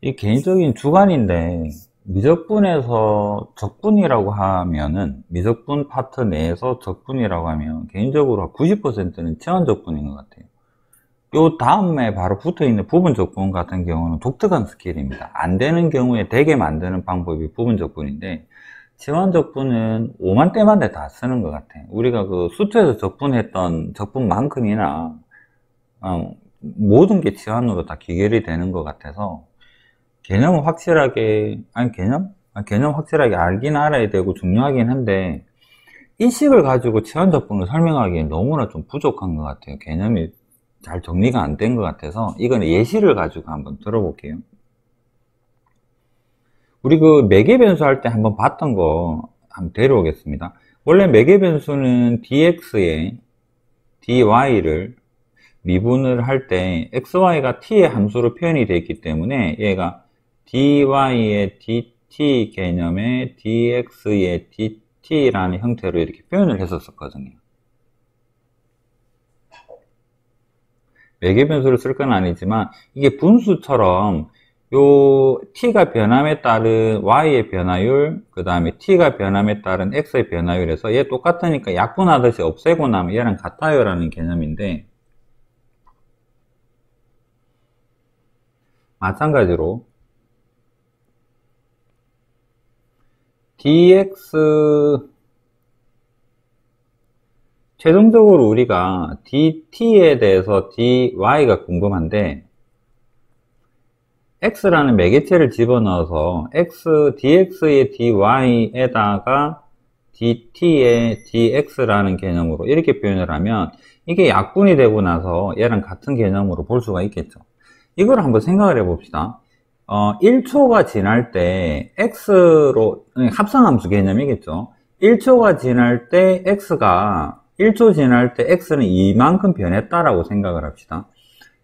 이 개인적인 주관인데, 미적분에서 적분이라고 하면은, 미적분 파트 내에서 적분이라고 하면, 개인적으로 90%는 치환적분인 것 같아요. 요 다음에 바로 붙어 있는 부분적분 같은 경우는 독특한 스킬입니다. 안 되는 경우에 되게 만드는 방법이 부분적분인데, 치환적분은 5만 대만 다 쓰는 것 같아요. 우리가 그 수투에서 적분했던 적분만큼이나, 모든 게 치환으로 다 기결이 되는 것 같아서, 개념은 확실하게, 개념 확실하게 알긴 알아야 되고 중요하긴 한데, 이 식을 가지고 치환적분을 설명하기엔 너무나 좀 부족한 것 같아요. 개념이 잘 정리가 안 된 것 같아서, 이거는 예시를 가지고 한번 들어볼게요. 우리 그 매개변수 할 때 한번 봤던 거 한번 데려오겠습니다. 원래 매개변수는 dx에 dy를 미분을 할 때 xy가 t의 함수로 표현이 되어 있기 때문에 얘가 dy의 dt 개념에 dx의 dt라는 형태로 이렇게 표현을 했었거든요. 매개변수를 쓸 건 아니지만 이게 분수처럼 요 t가 변함에 따른 y의 변화율, 그 다음에 t가 변함에 따른 x의 변화율에서 얘 똑같으니까 약분하듯이 없애고 나면 얘랑 같아요 라는 개념인데, 마찬가지로 dx, 최종적으로 우리가 dt에 대해서 dy가 궁금한데, x라는 매개체를 집어넣어서 dx의 dy에다가 dt의 dx라는 개념으로 이렇게 표현을 하면 이게 약분이 되고 나서 얘랑 같은 개념으로 볼 수가 있겠죠. 이걸 한번 생각을 해봅시다. 1초가 지날 때 x로, 합성함수 개념이겠죠. 1초가 지날 때 x가 1초 지날 때 x는 이만큼 변했다라고 생각을 합시다.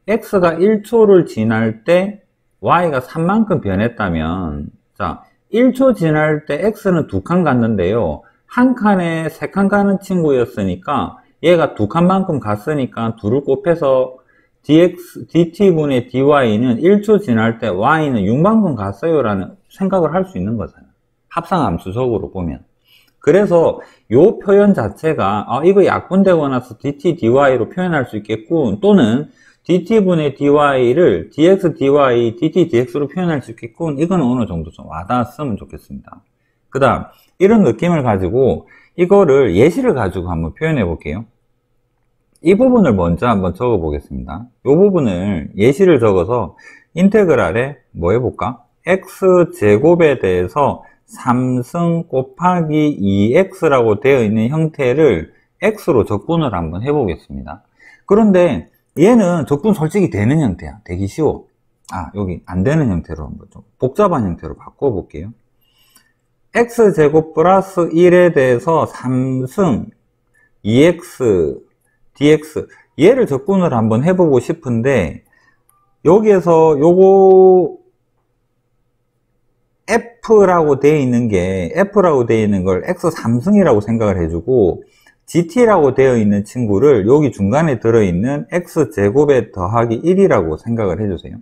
x가 1초를 지날 때 y가 3만큼 변했다면, 자, 1초 지날 때 x는 2칸 갔는데요. 한 칸에 3칸 가는 친구였으니까 얘가 2칸만큼 갔으니까 둘을 곱해서 dt분의 dy는 1초 지날 때 y는 6만큼 갔어요 라는 생각을 할 수 있는 거잖아요. 합성함수적으로 보면. 그래서 이 표현 자체가 이거 약분되고 나서 dt, dy로 표현할 수 있겠군, 또는 dt분의 dy를 dx, dy, dt, dx로 표현할 수 있겠군, 이건 어느 정도 좀 와닿았으면 좋겠습니다. 그 다음 이런 느낌을 가지고 이거를 예시를 가지고 한번 표현해 볼게요. 이 부분을 먼저 한번 적어 보겠습니다. 이 부분을 예시를 적어서 인테그랄에 뭐 해볼까? x제곱에 대해서 3승 곱하기 2x라고 되어 있는 형태를 x로 적분을 한번 해보겠습니다. 그런데 얘는 적분 솔직히 되는 형태야. 되기 쉬워. 여기 안 되는 형태로 한번 좀 복잡한 형태로 바꿔볼게요. x제곱 플러스 1에 대해서 3승 2x dx, 얘를 적분을 한번 해보고 싶은데, 여기에서 요거 f라고 되어 있는 걸 x 3승이라고 생각을 해주고, gt라고 되어 있는 친구를 여기 중간에 들어있는 x제곱에 더하기 1이라고 생각을 해주세요.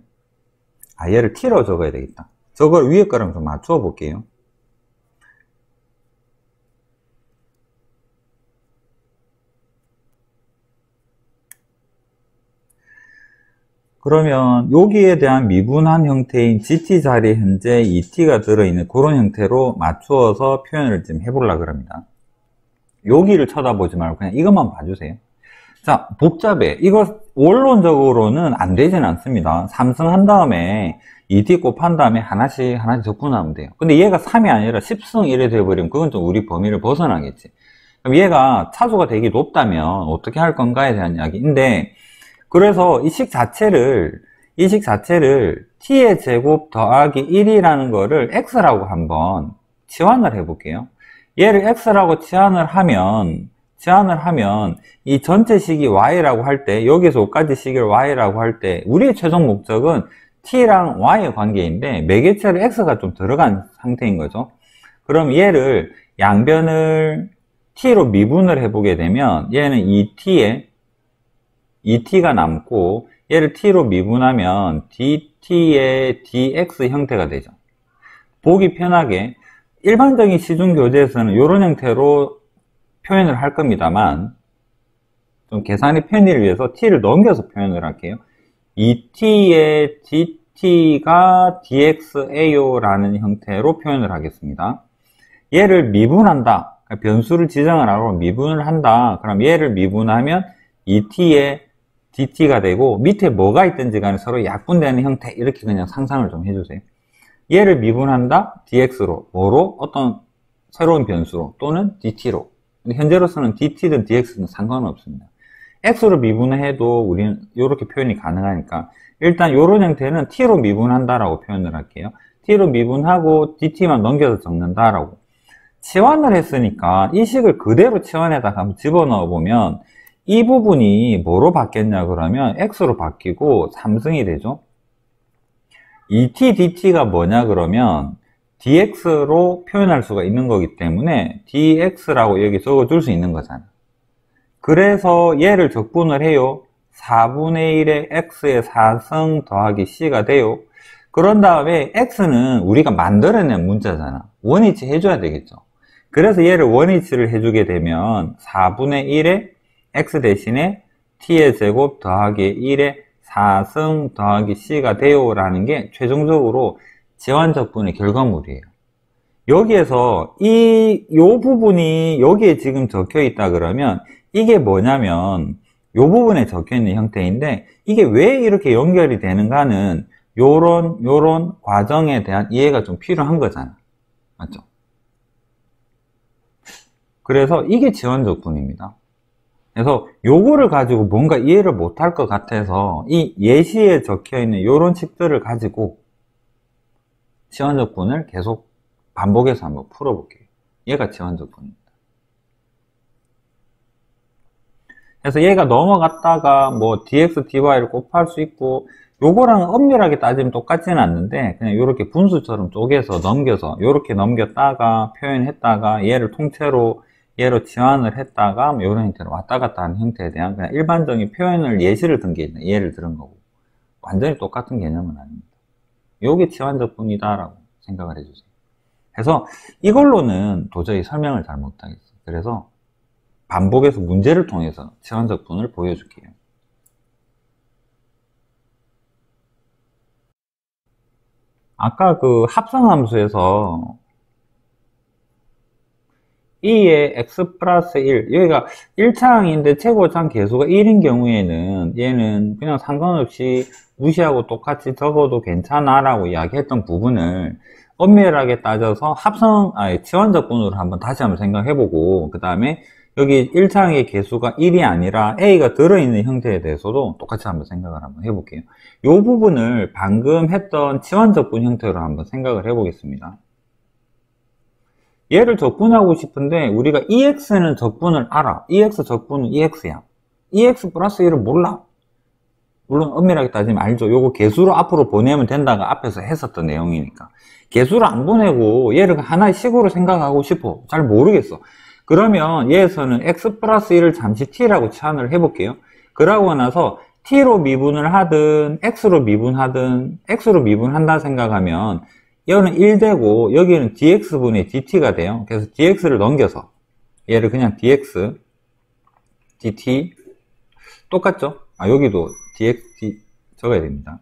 얘를 t로 적어야 되겠다. 저걸 위에 거랑 좀 맞춰 볼게요. 그러면 여기에 대한 미분한 형태인 gt 자리에 현재 et가 들어있는 그런 형태로 맞추어서 표현을 좀 해보려고 합니다. 여기를 쳐다보지 말고 그냥 이것만 봐주세요. 자, 복잡해. 이거 원론적으로는 안 되진 않습니다. 3승 한 다음에 et 곱한 다음에 하나씩 적분하면 돼요. 근데 얘가 3이 아니라 10승 이래 돼버리면 그건 좀 우리 범위를 벗어나겠지. 그럼 얘가 차수가 되게 높다면 어떻게 할 건가에 대한 이야기인데, 그래서 이 식 자체를 t의 제곱 더하기 1이라는 거를 x라고 한번 치환을 해 볼게요. 얘를 x라고 치환을 하면 이 전체 식이 y라고 할 때, 여기서 5까지 식을 y라고 할 때 우리의 최종 목적은 t랑 y의 관계인데 매개체로 x가 좀 들어간 상태인 거죠. 그럼 얘를 양변을 t로 미분을 해보게 되면 얘는 2t의 t가 남고 얘를 t로 미분하면 dt의 dx 형태가 되죠. 보기 편하게 일반적인 시중 교재에서는 이런 형태로 표현을 할 겁니다만 좀 계산의 편의를 위해서 t를 넘겨서 표현을 할게요. 2t의 dt가 dx에요 라는 형태로 표현을 하겠습니다. 얘를 미분한다. 변수를 지정을 하고 미분을 한다. 그럼 얘를 미분하면 2t의 dt가 되고 밑에 뭐가 있든지 간에 서로 약분되는 형태 이렇게 그냥 상상을 좀 해주세요. 얘를 미분한다. dx로 뭐로? 어떤 새로운 변수로 또는 dt로. 현재로서는 dt든 dx든 상관없습니다. x로 미분해도 우리는 이렇게 표현이 가능하니까 일단 이런 형태는 t로 미분한다라고 표현을 할게요. t로 미분하고 dt만 넘겨서 적는다라고. 치환을 했으니까 이 식을 그대로 치환에다가 한번 집어넣어 보면 이 부분이 뭐로 바뀌었냐 그러면 x로 바뀌고 3승이 되죠. 2t dt가 뭐냐 그러면 dx로 표현할 수가 있는 거기 때문에 dx라고 여기 적어줄 수 있는 거잖아. 그래서 얘를 적분을 해요. 4분의 1의 x의 4승 더하기 c가 돼요. 그런 다음에 x는 우리가 만들어낸 문자잖아. 원위치 해줘야 되겠죠. 그래서 얘를 원위치를 해주게 되면 4분의 1의 x 대신에 t의 제곱 더하기 1의 4승 더하기 c가 돼요 라는 게 최종적으로 지환적분의 결과물이에요. 여기에서 요 부분이 여기에 지금 적혀 있다 그러면 이게 뭐냐면 요 부분에 적혀 있는 형태인데 이게 왜 이렇게 연결이 되는가는 요런 과정에 대한 이해가 좀 필요한 거잖아. 맞죠? 그래서 이게 지환적분입니다. 그래서 요거를 가지고 뭔가 이해를 못할 것 같아서 이 예시에 적혀 있는 요런 식들을 가지고 지환적분을 계속 반복해서 한번 풀어볼게요. 얘가 지환적분입니다. 그래서 얘가 넘어갔다가 뭐 dx, dy를 곱할 수 있고 요거랑 엄밀하게 따지면 똑같지는 않는데 그냥 요렇게 분수처럼 쪼개서 넘겨서 요렇게 넘겼다가 표현했다가 얘를 통째로 얘로 지환을 했다가 뭐 이런 형태로 왔다 갔다 하는 형태에 대한 그냥 일반적인 표현을 예시를 든 게 있는 예를 들은 거고 완전히 똑같은 개념은 아닙니다. 요게 지환적분이다 라고 생각을 해주세요. 그래서 이걸로는 도저히 설명을 잘 못하겠어요. 그래서 반복해서 문제를 통해서 지환적분을 보여줄게요. 아까 그 합성함수에서 E의 x 플러스 1 여기가 1차항인데 최고차항 계수가 1인 경우에는 얘는 그냥 상관없이 무시하고 똑같이 적어도 괜찮아 라고 이야기했던 부분을 엄밀하게 따져서 지환적분으로 다시 한번 생각해보고 그 다음에 여기 1차항의 개수가 1이 아니라 A가 들어있는 형태에 대해서도 똑같이 한번 생각을 한번 해볼게요. 이 부분을 방금 했던 지환적분 형태로 한번 생각을 해보겠습니다. 얘를 적분하고 싶은데 우리가 EX는 적분을 알아. EX 적분은 EX야. EX 플러스 1은 몰라. 물론 엄밀하게 따지면 알죠. 요거 개수로 앞으로 보내면 된다가 앞에서 했었던 내용이니까. 개수를 안 보내고 얘를 하나의 식으로 생각하고 싶어. 잘 모르겠어. 그러면 얘에서는 x 플러스 1을 잠시 t라고 치환을 해볼게요. 그러고 나서 t로 미분을 하든 x로 미분하든 x로 미분한다 생각하면 얘는 1 되고 여기는 dx분의 dt가 돼요. 그래서 dx를 넘겨서 얘를 그냥 dx dt 똑같죠? 여기도 dx 적어야 됩니다.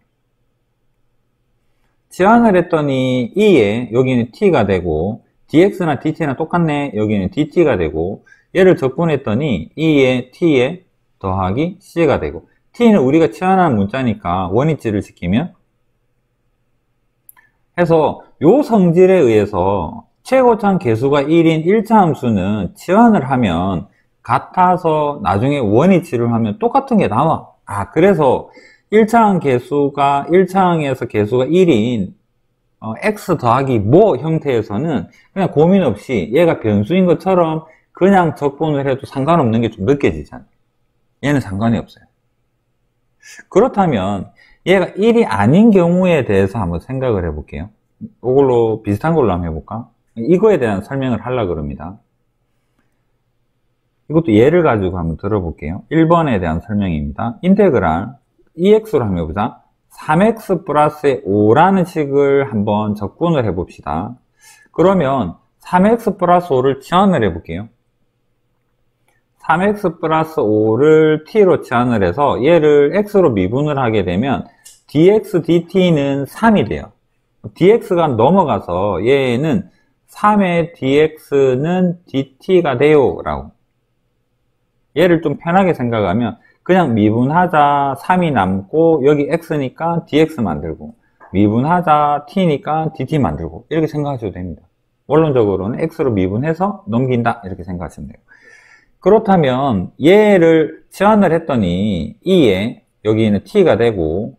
치환을 했더니 2에 여기는 t가 되고 dx나 dt나 똑같네. 여기는 dt가 되고 얘를 적분했더니 2에 t에 더하기 c가 되고 t는 우리가 치환한 문자니까 원위치를 시키면 해서 요 성질에 의해서 최고차항 개수가 1인 1차 함수는 치환을 하면 같아서 나중에 원위치를 하면 똑같은 게 나와. 그래서 1차항 개수가 1차항에서 개수가 1인 x 더하기 뭐 형태에서는 그냥 고민 없이 얘가 변수인 것처럼 그냥 적분을 해도 상관없는 게 좀 느껴지잖아요. 얘는 상관이 없어요. 그렇다면 얘가 1이 아닌 경우에 대해서 한번 생각을 해볼게요. 이걸로 비슷한 걸로 한번 해볼까? 이거에 대한 설명을 하려고 그럽니다. 이것도 예를 가지고 한번 들어볼게요. 1번에 대한 설명입니다. 인테그랄 EX로 한번 해보자. 3x 플러스 5라는 식을 한번 적분을 해봅시다. 그러면 3x 플러스 5를 치환을 해볼게요. 3x 플러스 5를 t로 치환을 해서 얘를 x로 미분을 하게 되면 dx dt는 3이 돼요. dx가 넘어가서 얘는 3의 dx는 dt가 돼요 라고. 얘를 좀 편하게 생각하면 그냥 미분하자 3이 남고 여기 x니까 dx 만들고 미분하자 t니까 dt 만들고 이렇게 생각하셔도 됩니다. 원론적으로는 x로 미분해서 넘긴다 이렇게 생각하시면 돼요. 그렇다면 얘를 치환을 했더니 2에 여기는 t가 되고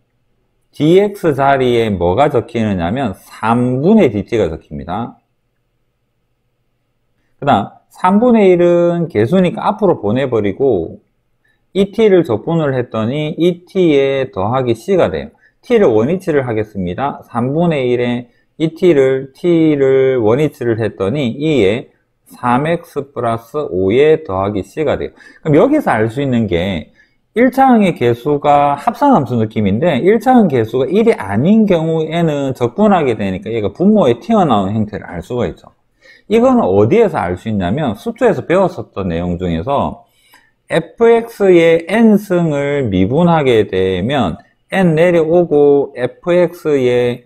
dx 자리에 뭐가 적히느냐면 3분의 dt가 적힙니다. 그 다음 3분의 1은 개수니까 앞으로 보내버리고 이 t를 적분을 했더니 이 t에 더하기 c가 돼요. t를 원위치를 하겠습니다. 3분의 1에 이 t를 원위치를 했더니 2에 3x 플러스 5에 더하기 c가 돼요. 그럼 여기서 알 수 있는 게 1차항의 개수가 합성함수 느낌인데 1차항 개수가 1이 아닌 경우에는 적분하게 되니까 얘가 분모에 튀어나오는 형태를 알 수가 있죠. 이거는 어디에서 알 수 있냐면 수투에서 배웠었던 내용 중에서 fx의 n승을 미분하게 되면 n 내려오고 fx의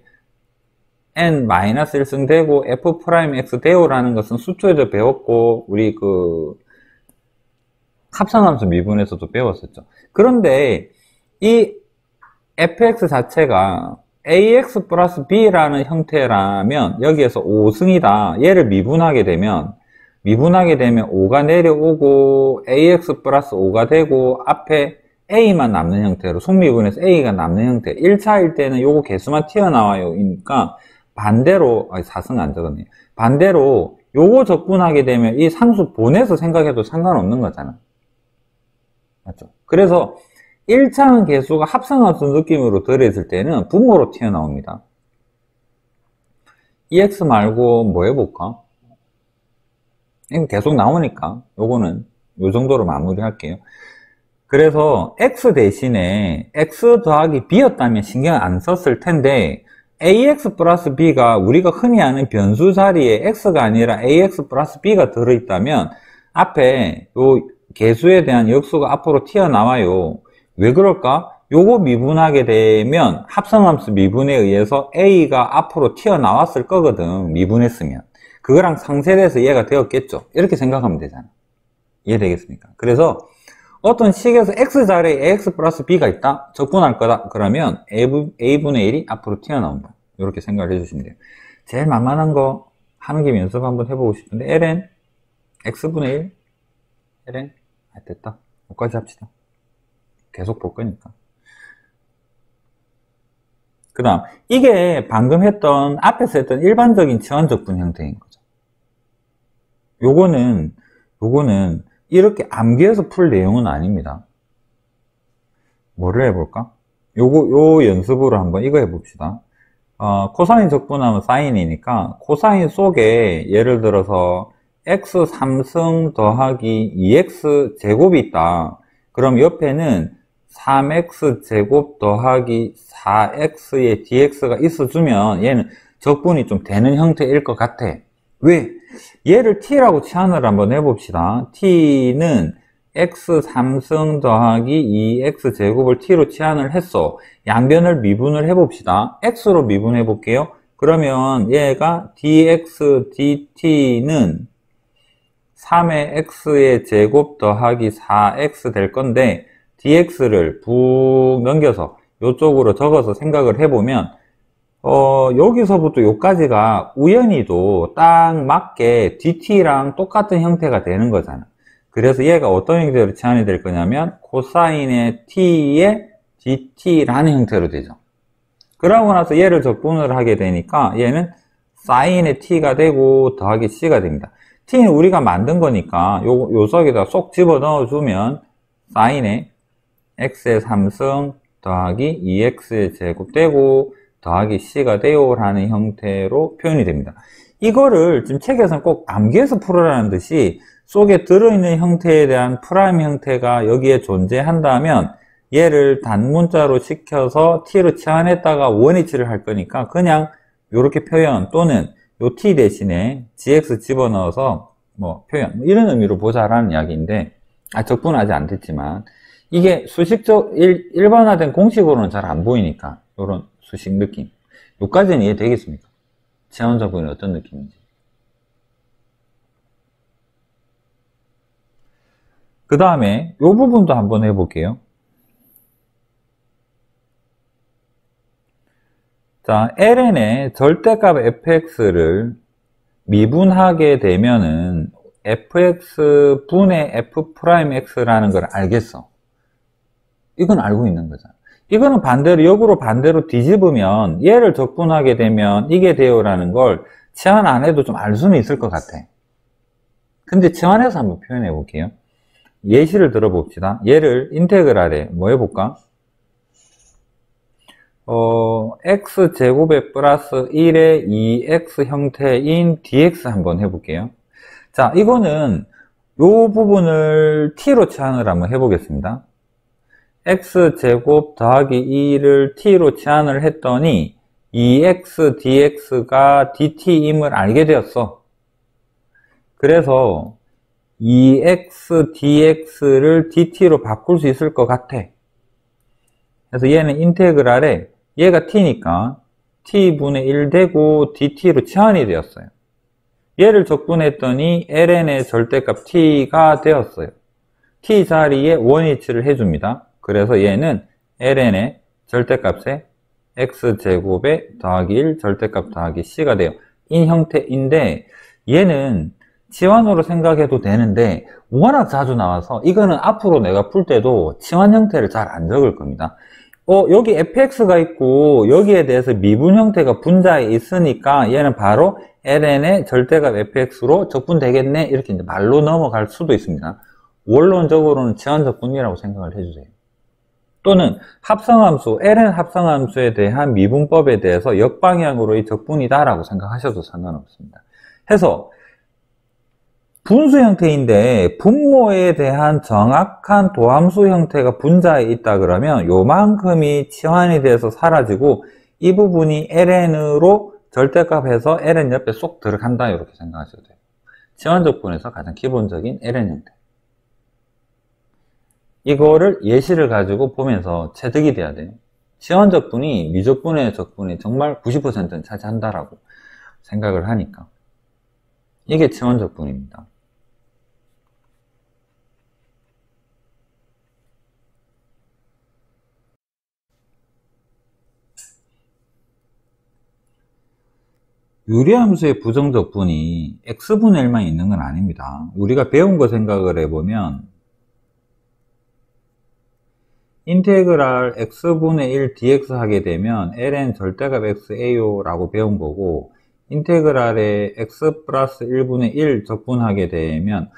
n-1승 되고 f'x 되오라는 것은 수투에도 배웠고 우리 그 합성함수 미분에서도 배웠었죠. 그런데 이 fx 자체가 ax 플러스 b라는 형태라면 여기에서 5승이다. 얘를 미분하게 되면 5가 내려오고 ax 플러스 5가 되고 앞에 a만 남는 형태로 속미분에서 a가 남는 형태 1차일 때는 요거 개수만 튀어나와요. 그러니까 반대로 4승 안 적었네요. 반대로 요거 적분하게 되면 이 상수 보내서 생각해도 상관없는 거잖아. 맞죠? 그래서 1차항 개수가 합성함수 느낌으로 들어있을 때는 분모로 튀어나옵니다. EX 말고 뭐 해볼까? 계속 나오니까 요거는 요 정도로 마무리 할게요. 그래서 X 대신에 X 더하기 B였다면 신경 안 썼을 텐데 AX 플러스 B가 우리가 흔히 아는 변수 자리에 X가 아니라 AX 플러스 B가 들어있다면 앞에 요 개수에 대한 역수가 앞으로 튀어나와요. 왜 그럴까? 요거 미분하게 되면 합성함수 미분에 의해서 A가 앞으로 튀어나왔을 거거든. 미분했으면. 그거랑 상쇄돼서 얘가 되었겠죠. 이렇게 생각하면 되잖아. 이해되겠습니까? 그래서 어떤 식에서 X 자리에 AX 플러스 B가 있다? 적분할 거다? 그러면 A분의 1이 앞으로 튀어나온다. 이렇게 생각을 해주시면 돼요. 제일 만만한 거 하는 김에 연습 한번 해보고 싶은데 ln X분의 1 ln 됐다. 여기까지 합시다. 계속 볼 거니까. 그 다음 이게 방금 했던 앞에서 했던 일반적인 치환적분 형태인 거죠. 요거는 이렇게 암기해서 풀 내용은 아닙니다. 뭐를 해볼까? 요 연습으로 한번 이거 해봅시다. 코사인 적분하면 사인이니까 코사인 속에 예를 들어서 x 3승 더하기 2x 제곱이 있다. 그럼 옆에는 3x 제곱 더하기 4x의 dx가 있어주면 얘는 적분이 좀 되는 형태일 것 같아. 왜? 얘를 t라고 치환을 한번 해봅시다. t는 x 3승 더하기 2x 제곱을 t로 치환을 했어. 양변을 미분을 해봅시다. x로 미분해 볼게요. 그러면 얘가 dx dt는 3의 x의 제곱 더하기 4x 될 건데 dx를 북 넘겨서 이쪽으로 적어서 생각을 해보면 여기서부터 여기까지가 우연히도 딱 맞게 dt랑 똑같은 형태가 되는 거잖아. 그래서 얘가 어떤 형태로 치환이 될 거냐면 코사인의 t의 dt라는 형태로 되죠. 그러고 나서 얘를 적분을 하게 되니까 얘는 사인의 t가 되고 더하기 c가 됩니다. t는 우리가 만든 거니까 요 속에다 쏙 집어 넣어주면 사인의 x의 3승 더하기 2x의 제곱 되고 더하기 c가 돼요 라는 형태로 표현이 됩니다. 이거를 지금 책에서는 꼭 암기해서 풀으라는 듯이 속에 들어있는 형태에 대한 프라임 형태가 여기에 존재한다면 얘를 단문자로 시켜서 t로 치환했다가 원위치를 할 거니까 그냥 이렇게 표현 또는 요 t 대신에 gx 집어넣어서 뭐 표현 이런 의미로 보자라는 이야기인데 적분하지 않겠지만 이게 수식적 일반화된 공식으로는 잘 안 보이니까 이런 수식 느낌 요까지는 이해되겠습니까? 치환 적분이 어떤 느낌인지. 그 다음에 이 부분도 한번 해볼게요. 자, ln의 절대값 fx를 미분하게 되면은 fx 분의 f'x라는 걸 알겠어. 이건 알고 있는 거잖아. 이거는 반대로 역으로 반대로 뒤집으면 얘를 적분하게 되면 이게 돼요라는 걸 치환 안 해도 좀 알 수는 있을 것 같아. 근데 치환해서 한번 표현해 볼게요. 예시를 들어봅시다. 얘를 인테그랄에 뭐 해볼까? x제곱에 플러스 1의 2x 형태인 dx 한번 해볼게요. 자, 이거는 요 부분을 t로 치환을 한번 해보겠습니다. x제곱 더하기 2를 t로 치환을 했더니 2x dx가 dt임을 알게 되었어. 그래서 2x dx를 dt로 바꿀 수 있을 것 같아. 그래서 얘는 인테그랄에 얘가 t니까 t분의 1 되고 dt로 치환이 되었어요. 얘를 적분했더니 ln의 절대값 t가 되었어요. t 자리에 원위치를 해줍니다. 그래서 얘는 ln의 절대값에 x제곱에 더하기 1 절대값 더하기 c가 돼요. 인 형태인데 얘는 치환으로 생각해도 되는데 워낙 자주 나와서 이거는 앞으로 내가 풀 때도 치환 형태를 잘 안 적을 겁니다. 여기 fx가 있고 여기에 대해서 미분 형태가 분자에 있으니까 얘는 바로 ln의 절대값 fx로 적분되겠네 이렇게 이제 말로 넘어갈 수도 있습니다. 원론적으로는 치환 적분이라고 생각을 해주세요. 또는 합성함수, ln 합성함수에 대한 미분법에 대해서 역방향으로의 적분이다 라고 생각하셔도 상관없습니다. 해서 분수 형태인데 분모에 대한 정확한 도함수 형태가 분자에 있다 그러면 요만큼이 치환이 돼서 사라지고 이 부분이 ln으로 절대값해서 ln 옆에 쏙 들어간다 이렇게 생각하셔도 돼요. 치환 적분에서 가장 기본적인 ln 형태. 이거를 예시를 가지고 보면서 체득이 돼야 돼요. 치환 적분이 미적분의 적분이 정말 90%는 차지한다라고 생각을 하니까 이게 치환 적분입니다. 유리함수의 부정적분이 x분의 1만 있는 건 아닙니다. 우리가 배운 거 생각을 해보면 인테그랄 x분의 1 dx 하게 되면 ln 절대값 xa요 라고 배운 거고 인테그랄에 x 플러스 1분의 1 적분하게 되면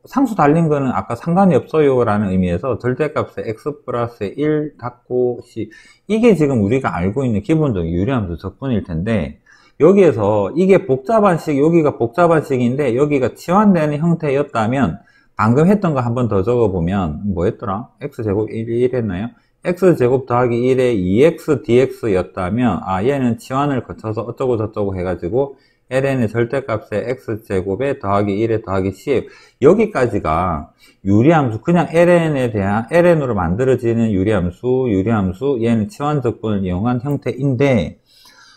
상수 달린 거는 아까 상관이 없어요 라는 의미에서 절대값에 x 플러스 1 닫고 c 이게 지금 우리가 알고 있는 기본적인 유리함수 적분일 텐데 여기에서 이게 복잡한 식, 여기가 복잡한 식인데 여기가 치환되는 형태였다면 방금 했던 거 한 번 더 적어보면 뭐였더라? x제곱 1 했나요? x제곱 더하기 1에 2x dx 였다면 얘는 치환을 거쳐서 어쩌고 저쩌고 해가지고 ln의 절대값에 x제곱에 더하기 1에 더하기 c 여기까지가 유리함수 그냥 ln에 대한 ln으로 만들어지는 유리함수 얘는 치환 적분을 이용한 형태인데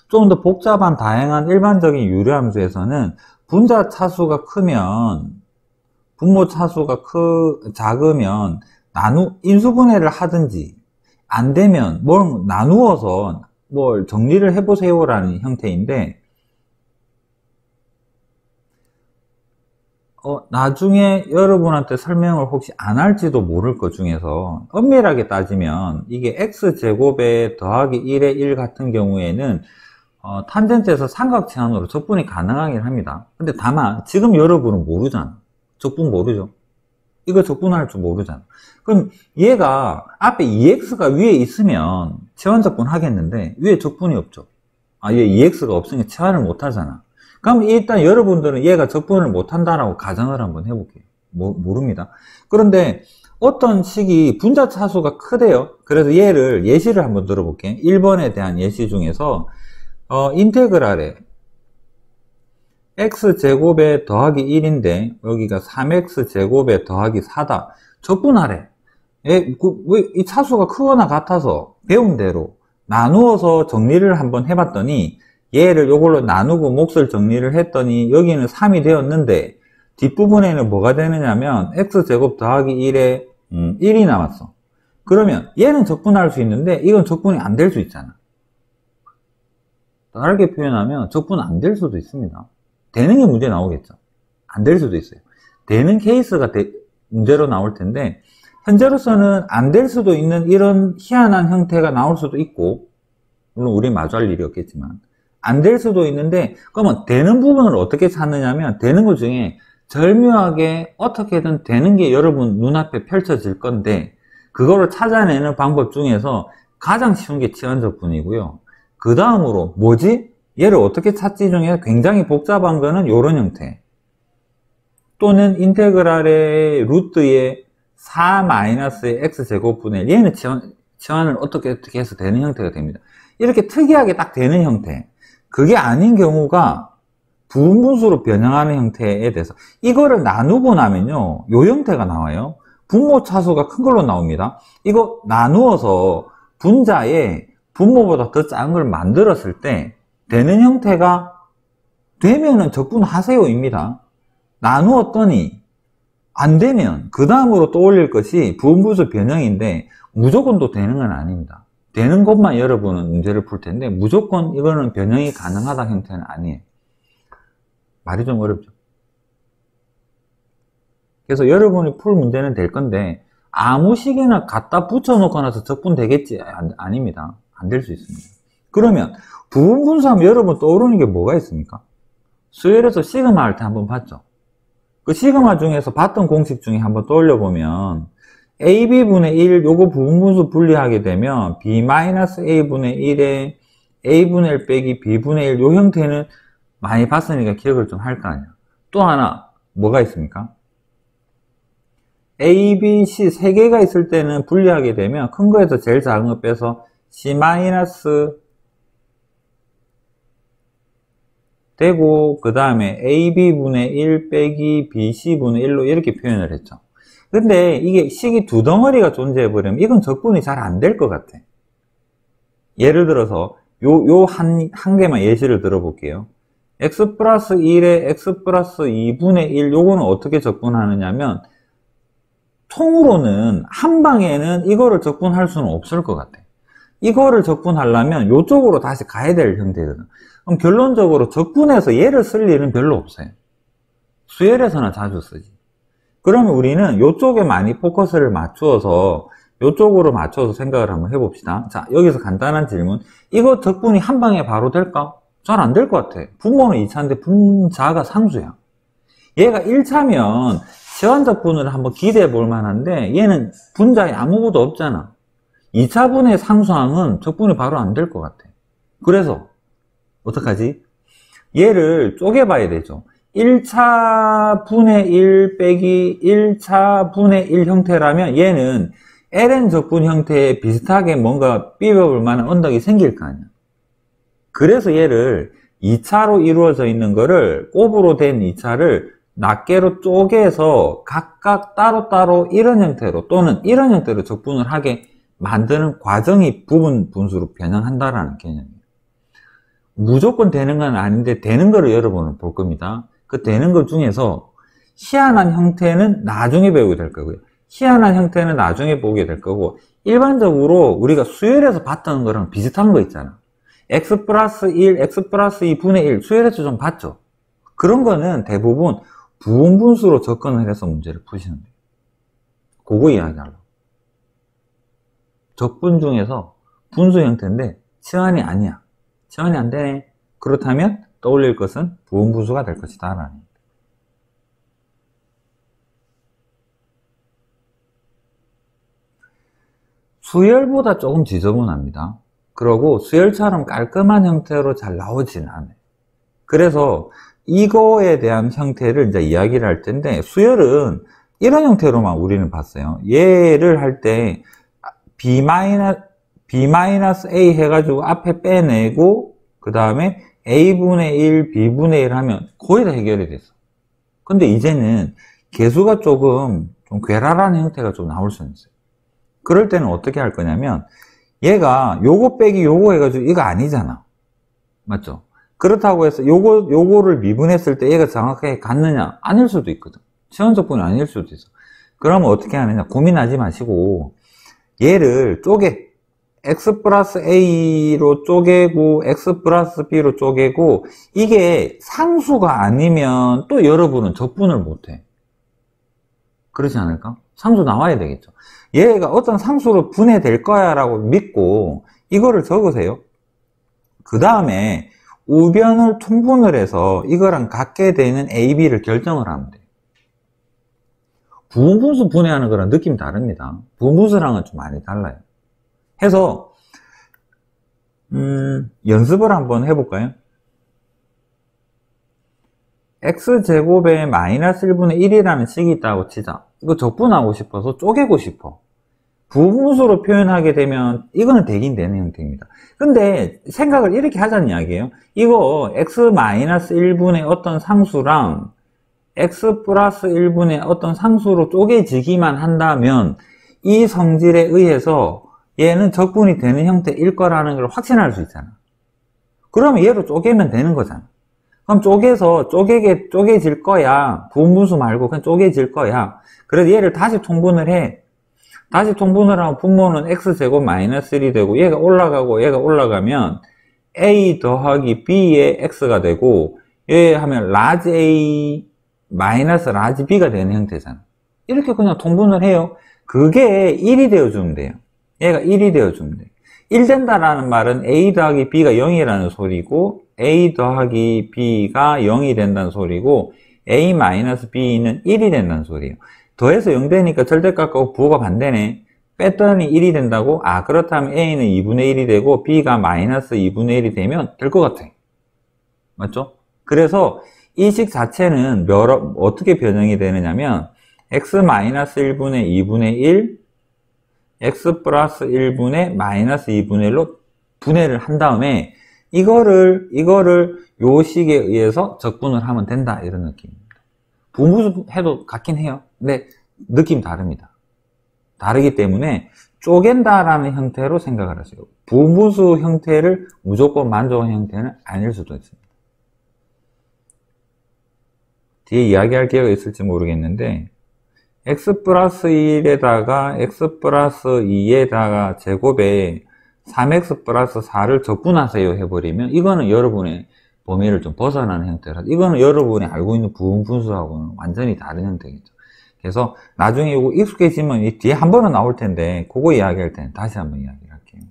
좀 더 복잡한 다양한 일반적인 유리함수에서는 분자 차수가 크면 분모 차수가 작으면 인수분해를 하든지 안 되면 뭘 나누어서 뭘 정리를 해보세요 라는 형태인데 나중에 여러분한테 설명을 혹시 안 할지도 모를 것 중에서 엄밀하게 따지면 이게 x제곱에 더하기 1의 1 같은 경우에는 탄젠트에서 삼각치환으로 적분이 가능하긴 합니다. 근데 다만 지금 여러분은 모르잖아. 적분 모르죠. 이거 적분할 줄 모르잖아. 그럼 얘가 앞에 2x가 위에 있으면 치환 적분 하겠는데 위에 적분이 없죠. 얘 2x가 없으니까 치환을 못 하잖아. 그럼 일단 여러분들은 얘가 적분을 못한다라고 가정을 한번 해볼게요. 모릅니다. 그런데 어떤 식이 분자 차수가 크대요. 그래서 얘를 예시를 한번 들어볼게요. 1번에 대한 예시 중에서 인테그랄에 x제곱에 더하기 1인데 여기가 3x제곱에 더하기 4다. 적분하래. 이 차수가 크거나 같아서 배운 대로 나누어서 정리를 한번 해봤더니 얘를 요걸로 나누고 몫을 정리를 했더니 여기는 3이 되었는데 뒷부분에는 뭐가 되느냐면 x제곱 더하기 1에 1이 남았어. 그러면 얘는 적분할 수 있는데 이건 적분이 안 될 수 있잖아. 다르게 표현하면 적분 안 될 수도 있습니다. 되는 게 문제 나오겠죠. 안 될 수도 있어요. 되는 케이스가 문제로 나올 텐데 현재로서는 안 될 수도 있는 이런 희한한 형태가 나올 수도 있고, 물론 우리 마주할 일이 없겠지만 안 될 수도 있는데, 그러면 되는 부분을 어떻게 찾느냐면 되는 것 중에 절묘하게 어떻게든 되는 게 여러분 눈앞에 펼쳐질 건데 그거를 찾아내는 방법 중에서 가장 쉬운 게 치환적분이고요. 그 다음으로 뭐지? 얘를 어떻게 찾지 중에 굉장히 복잡한 거는 이런 형태, 또는 인테그랄의 루트의 4-x제곱분의 1, 얘는 치환을 어떻게 해서 되는 형태가 됩니다. 이렇게 특이하게 딱 되는 형태, 그게 아닌 경우가 부분분수로 변형하는 형태에 대해서 이거를 나누고 나면요 요 형태가 나와요. 분모 차수가 큰 걸로 나옵니다. 이거 나누어서 분자에 분모보다 더 작은 걸 만들었을 때 되는 형태가 되면은 적분하세요입니다. 나누었더니 안 되면 그 다음으로 떠올릴 것이 부분분수 변형인데 무조건 또 되는 건 아닙니다. 되는 것만 여러분은 문제를 풀 텐데 무조건 이거는 변형이 가능하다 형태는 아니에요. 말이 좀 어렵죠. 그래서 여러분이 풀 문제는 될 건데 아무 식이나 갖다 붙여놓고 나서 적분 되겠지? 아닙니다. 안 될 수 있습니다. 그러면 부분분수하면 여러분 떠오르는 게 뭐가 있습니까? 수열에서 시그마 할 때 한번 봤죠. 그 시그마 중에서 봤던 공식 중에 한번 떠올려보면 AB분의 1 요거 부분분수 분리하게 되면 B-A분의 1에 A분의 1 빼기 B분의 1 요 형태는 많이 봤으니까 기억을 좀 할 거 아니야. 또 하나 뭐가 있습니까? A, B, C 세 개가 있을 때는 분리하게 되면 큰 거에서 제일 작은 거 빼서 C- 되고 그 다음에 AB분의 1 빼기 BC분의 1로 이렇게 표현을 했죠. 근데 이게 식이 두 덩어리가 존재해버리면 이건 적분이 잘 안 될 것 같아. 예를 들어서 요 한 개만 예시를 들어볼게요. x 플러스 1에 x 플러스 2분의 1 요거는 어떻게 적분하느냐면 통으로는 한 방에는 이거를 적분할 수는 없을 것 같아. 이거를 적분하려면 요쪽으로 다시 가야 될 형태거든. 그럼 결론적으로 적분해서 얘를 쓸 일은 별로 없어요. 수열에서나 자주 쓰지. 그러면 우리는 요쪽에 많이 포커스를 맞추어서 요쪽으로 맞춰서 생각을 한번 해봅시다. 자, 여기서 간단한 질문. 이거 적분이 한 방에 바로 될까? 잘 안 될 것 같아. 분모는 2차인데 분자가 상수야. 얘가 1차면 시환적분을 한번 기대해 볼 만한데 얘는 분자에 아무것도 없잖아. 2차분의 상수항은 적분이 바로 안 될 것 같아. 그래서 어떡하지? 얘를 쪼개봐야 되죠. 1차 분의 1 빼기 1차 분의 1 형태라면 얘는 ln 적분 형태에 비슷하게 뭔가 삐벼볼 만한 언덕이 생길 거 아니야. 그래서 얘를 2차로 이루어져 있는 거를 곱으로 된 2차를 낱개로 쪼개서 각각 따로따로 이런 형태로 또는 이런 형태로 적분을 하게 만드는 과정이 부분 분수로 변형한다라는 개념이에요. 무조건 되는 건 아닌데 되는 거를 여러분은 볼 겁니다. 그 되는 것 중에서 희한한 형태는 나중에 배우게 될 거고요. 희한한 형태는 나중에 보게 될 거고, 일반적으로 우리가 수열에서 봤던 거랑 비슷한 거 있잖아. x 플러스 1, x 플러스 2분의 1 수열에서 좀 봤죠. 그런 거는 대부분 부분분수로 접근을 해서 문제를 푸시는 거예요. 그거 이야기하려고. 적분 중에서 분수 형태인데 치환이 아니야. 치환이 안 되네. 그렇다면 떠올릴 것은 부분분수가 될 것이다 라는 얘기입니다. 수열보다 조금 지저분합니다. 그러고 수열처럼 깔끔한 형태로 잘 나오진 않아요. 그래서 이거에 대한 형태를 이제 이야기를 할 텐데, 수열은 이런 형태로만 우리는 봤어요. 얘를 할 때 B-A 해가지고 앞에 빼내고 그 다음에 A분의 1, B분의 1 하면 거의 다 해결이 됐어. 근데 이제는 개수가 조금 좀 괴랄한 형태가 좀 나올 수는 있어요. 그럴 때는 어떻게 할 거냐면, 얘가 요거 빼기 요거 해가지고 이거 아니잖아. 맞죠? 그렇다고 해서 요거를 미분했을 때 얘가 정확하게 같느냐? 아닐 수도 있거든. 치환적분이 아닐 수도 있어. 그러면 어떻게 하느냐? 고민하지 마시고 얘를 x 플러스 a로 쪼개고 x 플러스 b로 쪼개고, 이게 상수가 아니면 또 여러분은 적분을 못해. 그렇지 않을까? 상수 나와야 되겠죠. 얘가 어떤 상수로 분해될 거야 라고 믿고 이거를 적으세요. 그 다음에 우변을 통분을 해서 이거랑 같게 되는 A, B를 결정을 하면 돼요. 부분분수 분해하는 거랑 느낌이 다릅니다. 부분분수랑은 좀 많이 달라요. 해서 연습을 한번 해볼까요? x제곱에 마이너스 1분의 1이라는 식이 있다고 치자. 이거 적분하고 싶어서 쪼개고 싶어. 부분수로 표현하게 되면 이거는 되긴 되는 형태입니다. 근데 생각을 이렇게 하자는 이야기예요. 이거 x-1분의 어떤 상수랑 x 플러스 1분의 어떤 상수로 쪼개지기만 한다면 이 성질에 의해서 얘는 적분이 되는 형태일 거라는 걸 확신할 수 있잖아. 그러면 얘로 쪼개면 되는 거잖아. 그럼 쪼개질 거야. 부분분수 말고 그냥 쪼개질 거야. 그래서 얘를 다시 통분을 해. 다시 통분을 하면 분모는 x제곱 마이너스 1이 되고, 얘가 올라가고 얘가 올라가면 a 더하기 b의 x가 되고, 얘 하면 라지 a 마이너스 라지 b가 되는 형태잖아. 이렇게 그냥 통분을 해요. 그게 1이 되어주면 돼요. 얘가 1이 되어주면 돼요. 1 된다라는 말은 a 더하기 b가 0이라는 소리고, a 더하기 b가 0이 된다는 소리고, a 마이너스 b는 1이 된다는 소리예요. 더해서 0 되니까 절대값하고 부호가 반대네. 뺐더니 1이 된다고? 아, 그렇다면 a는 2분의 1이 되고 b가 마이너스 2분의 1이 되면 될 것 같아. 맞죠? 그래서 이 식 자체는 어떻게 변형이 되느냐면 x 마이너스 1분의 2분의 1, x 플러스 1분의 마이너스 2분의 1로 분해를 한 다음에 이거를 요 식에 의해서 적분을 하면 된다, 이런 느낌입니다. 부분분수 해도 같긴 해요. 근데 느낌이 다릅니다. 다르기 때문에 쪼갠다라는 형태로 생각을 하세요. 부분분수 형태를 무조건 만족한 형태는 아닐 수도 있습니다. 뒤에 이야기할 기회가 있을지 모르겠는데, x 플러스 1에다가 x 플러스 2에다가 제곱에 3x 플러스 4를 적분하세요 해버리면 이거는 여러분의 범위를 좀 벗어나는 형태라, 이거는 여러분이 알고 있는 부분분수하고는 완전히 다른 형태겠죠. 그래서 나중에 이거 익숙해지면 이 뒤에 한 번은 나올 텐데, 그거 이야기할 때는 다시 한번 이야기를 할게요.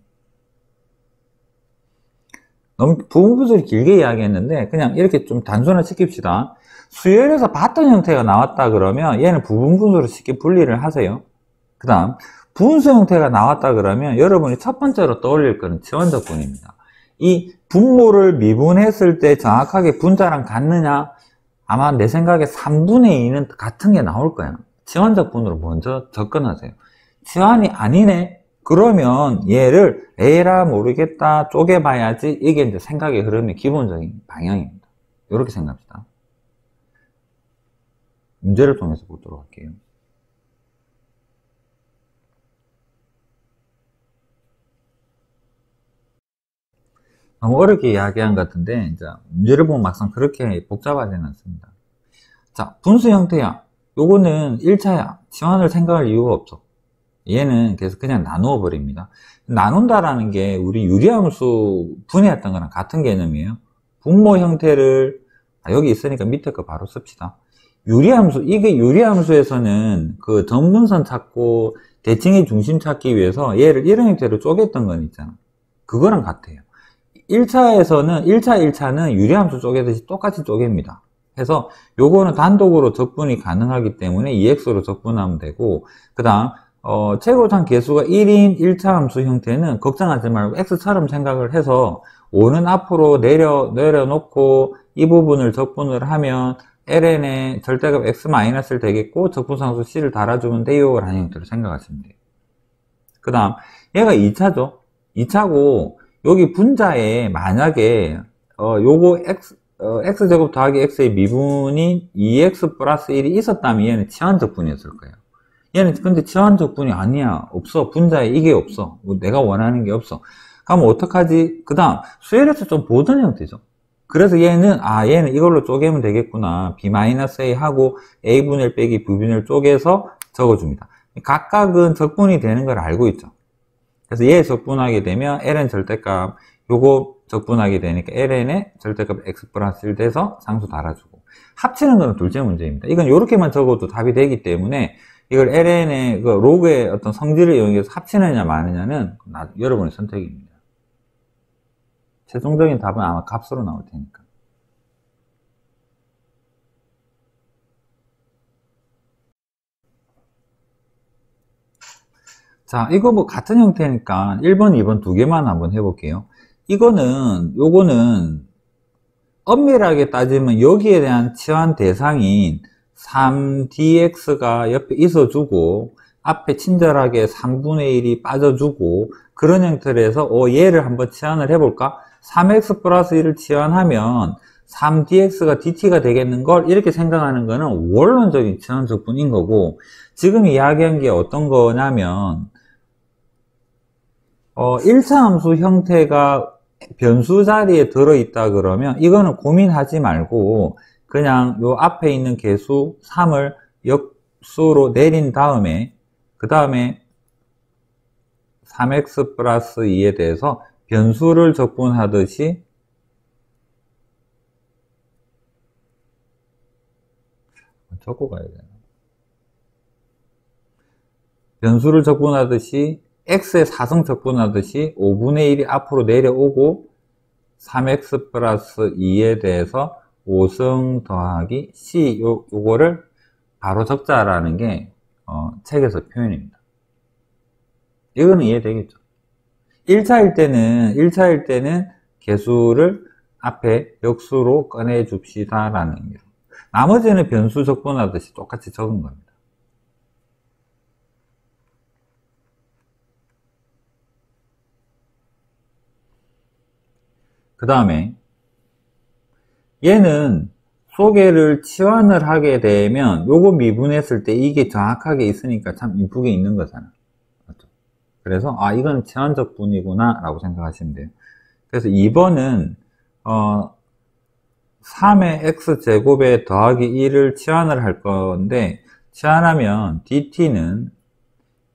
너무 부분분수를 길게 이야기했는데 그냥 이렇게 좀 단순화 시킵시다. 수열에서 봤던 형태가 나왔다 그러면 얘는 부분분수로 쉽게 분리를 하세요. 그 다음 분수 형태가 나왔다 그러면 여러분이 첫 번째로 떠올릴 거는 치환적분입니다. 이 분모를 미분했을 때 정확하게 분자랑 같느냐? 아마 내 생각에 3분의 2는 같은 게 나올 거야. 치환적분으로 먼저 접근하세요. 치환이 아니네? 그러면 얘를 에라 모르겠다, 쪼개봐야지. 이게 이제 생각의 흐름의 기본적인 방향입니다. 이렇게 생각합시다. 문제를 통해서 보도록 할게요. 너무 어렵게 이야기한 것 같은데, 이제 문제를 보면 막상 그렇게 복잡하지는 않습니다. 자, 분수 형태야. 요거는 1차야. 치환을 생각할 이유가 없어. 얘는 그래서 그냥 나누어 버립니다. 나눈다라는 게 우리 유리함수 분해했던 거랑 같은 개념이에요. 분모 형태를, 여기 있으니까 밑에 거 바로 씁시다. 유리함수, 이게 유리함수에서는 그 정분선 찾고 대칭의 중심 찾기 위해서 얘를 이런 형태로 쪼갰던 건 있잖아. 그거랑 같아요. 1차는 유리함수 쪼개듯이 똑같이 쪼갭니다. 그래서 요거는 단독으로 적분이 가능하기 때문에 2x로 적분하면 되고, 그 다음 최고참 개수가 1인 1차 함수 형태는 걱정하지 말고 x처럼 생각을 해서 5는 앞으로 내려놓고 이 부분을 적분을 하면 ln의 절대값 x-를 되겠고 적분상수 c를 달아주면 돼요 라는 형태로 생각하시면 돼요. 그 다음 얘가 2차죠. 2차고 여기 분자에 만약에 요거 x제곱 더하기 x의 미분인 2x 플러스 1이 있었다면 얘는 치환적분이었을 거예요. 얘는 근데 치환적분이 아니야. 없어. 분자에 이게 없어. 뭐 내가 원하는 게 없어. 그럼 어떡하지? 그 다음 수열에서 좀 보던 형태죠. 그래서 얘는 이걸로 쪼개면 되겠구나. b-a 하고 a분의 1 빼기 b분의 1 쪼개서 적어줍니다. 각각은 적분이 되는 걸 알고 있죠. 그래서 얘 적분하게 되면 ln 절대값 요거 적분하게 되니까 ln의 절대값 x 플러스 1 돼서 상수 달아주고 합치는 건 둘째 문제입니다. 이건 이렇게만 적어도 답이 되기 때문에 이걸 ln의 그 로그의 어떤 성질을 이용해서 합치느냐 마느냐는 여러분의 선택입니다. 최종적인 답은 아마 값으로 나올 테니까. 자, 이거 뭐 같은 형태니까 1번, 2번 두 개만 한번 해볼게요. 요거는 엄밀하게 따지면 여기에 대한 치환 대상인 3dx가 옆에 있어주고 앞에 친절하게 3분의 1이 빠져주고 그런 형태로 해서 얘를 한번 치환을 해볼까? 3x 플러스 1을 치환하면 3dx가 dt가 되겠는걸 이렇게 생각하는 거는 원론적인 치환적분인 거고 지금 이야기한 게 어떤 거냐면 1차 함수 형태가 변수 자리에 들어있다 그러면 이거는 고민하지 말고 그냥 요 앞에 있는 개수 3을 역수로 내린 다음에 그 다음에 3x 플러스 2에 대해서 변수를 적분하듯이 적고 가야 되나? 변수를 적분하듯이 x의 4승 적분하듯이 5분의 1이 앞으로 내려오고 3x 플러스 2에 대해서 5승 더하기 c 요거를 바로 적자라는 게 책에서 표현입니다. 이거는 이해되겠죠? 1차일 때는 개수를 앞에 역수로 꺼내 줍시다 라는 의미로 나머지는 변수 적분하듯이 똑같이 적은 겁니다. 그 다음에 얘는 소개를 치환을 하게 되면 요거 미분했을 때 이게 정확하게 있으니까 참 이쁘게 있는 거잖아. 맞죠? 그래서 이건 치환적분이구나 라고 생각하시면 돼요. 그래서 2번은 3의 x제곱에 더하기 1을 치환을 할 건데 치환하면 dt는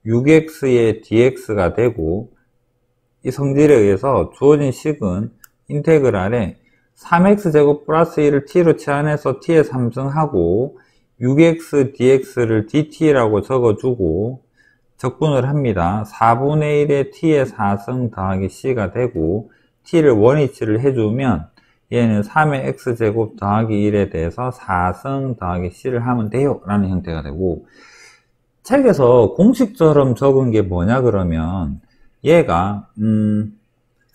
6x의 dx가 되고 이 성질에 의해서 주어진 식은 인테그랄에 3x제곱 플러스 1을 t로 치환해서 t의 3승하고 6x dx를 dt라고 적어주고 적분을 합니다. 4분의 1의 t의 4승 더하기 c가 되고 t를 원위치를 해주면 얘는 3의 x제곱 더하기 1에 대해서 4승 더하기 c를 하면 돼요 라는 형태가 되고 책에서 공식처럼 적은 게 뭐냐 그러면 얘가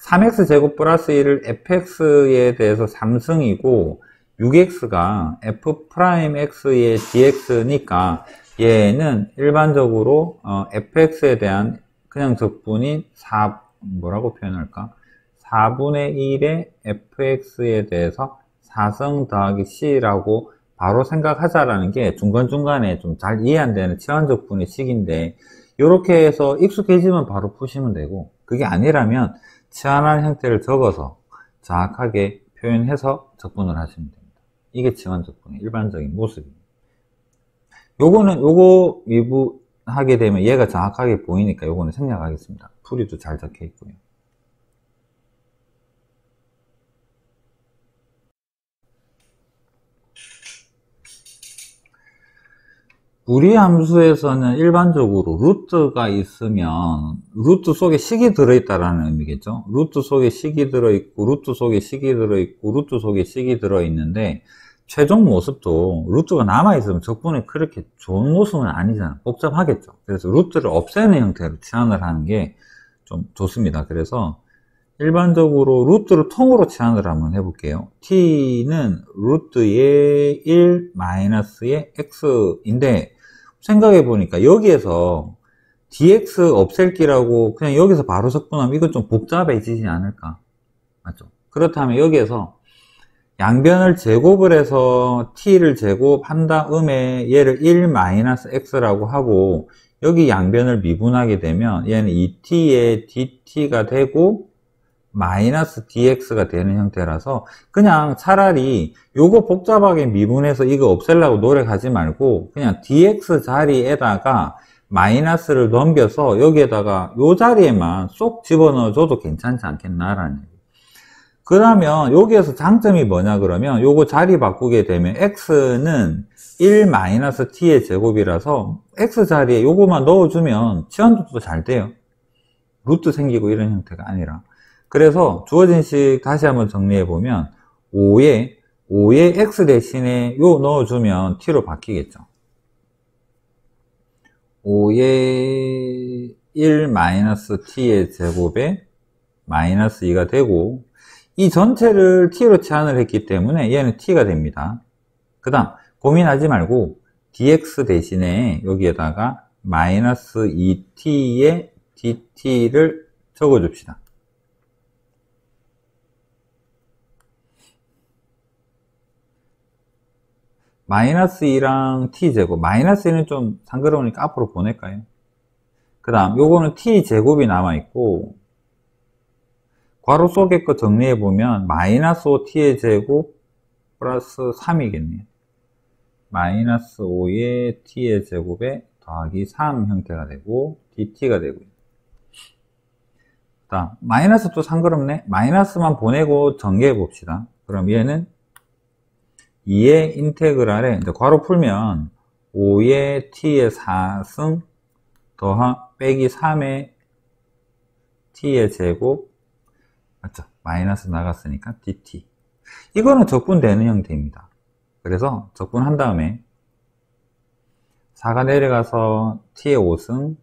3x제곱 플러스 1을 fx에 대해서 3승이고 6x가 f'x의 dx니까 얘는 일반적으로 fx에 대한 그냥 적분인 뭐라고 표현할까? 4분의 1의 fx에 대해서 4승 더하기 c라고 바로 생각하자라는 게 중간중간에 좀 잘 이해 안 되는 치환적분의 식인데 이렇게 해서 익숙해지면 바로 푸시면 되고 그게 아니라면 치환한 형태를 적어서 정확하게 표현해서 적분을 하시면 됩니다. 이게 치환적분의 일반적인 모습입니다. 요거 미분하게 되면 얘가 정확하게 보이니까 요거는 생략하겠습니다. 풀이도 잘 적혀 있고요. 우리 함수에서는 일반적으로 루트가 있으면 루트 속에 식이 들어있다라는 의미겠죠. 루트 속에 식이 들어있고 루트 속에 식이 들어있고 루트 속에 식이 들어있는데 최종 모습도 루트가 남아있으면 적분이 그렇게 좋은 모습은 아니잖아. 복잡하겠죠. 그래서 루트를 없애는 형태로 치환을 하는 게 좀 좋습니다. 그래서 일반적으로 루트를 통으로 치환을 한번 해볼게요. t는 루트의 1 마이너스의 x인데, 생각해 보니까 여기에서 dx 없앨기라고 그냥 여기서 바로 적분하면 이건 좀 복잡해지지 않을까? 맞죠? 그렇다면 여기에서 양변을 제곱을 해서 t를 제곱한 다음에 얘를 1 마이너스 x라고 하고, 여기 양변을 미분하게 되면 얘는 2t의 dt가 되고 마이너스 dx가 되는 형태라서, 그냥 차라리 요거 복잡하게 미분해서 이거 없애려고 노력하지 말고 그냥 dx 자리에다가 마이너스를 넘겨서 여기에다가 요 자리에만 쏙 집어넣어 줘도 괜찮지 않겠나라는 얘기. 그러면 여기에서 장점이 뭐냐 그러면, 요거 자리 바꾸게 되면 x는 1 마이너스 t의 제곱이라서 x 자리에 요거만 넣어주면 치환도 또 잘 돼요. 루트 생기고 이런 형태가 아니라. 그래서 주어진 식 다시 한번 정리해 보면 5에 x 대신에 요 넣어주면 t로 바뀌겠죠. 5에 1 마이너스 t의 제곱에 마이너스 2가 되고, 이 전체를 t로 치환을 했기 때문에 얘는 t가 됩니다. 그 다음 고민하지 말고 dx 대신에 여기에다가 마이너스 2t의 dt를 적어줍시다. 마이너스 2랑 t제곱, 마이너스 2는 좀 상그러우니까 앞으로 보낼까요? 그 다음 요거는 t제곱이 남아있고, 괄호 속에 거 정리해보면 마이너스 5t의 제곱 플러스 3이겠네요. 마이너스 5의 t의 제곱에 더하기 3 형태가 되고 dt가 되고요. 다음 마이너스 또 상그럽네. 마이너스만 보내고 정리해봅시다. 그럼 얘는 2의 인테그랄에 이제 괄호 풀면 5의 t의 4승 빼기 3의 t의 제곱, 맞죠? 마이너스 나갔으니까 dt. 이거는 적분되는 형태입니다. 그래서 적분한 다음에 4가 내려가서 t의 5승,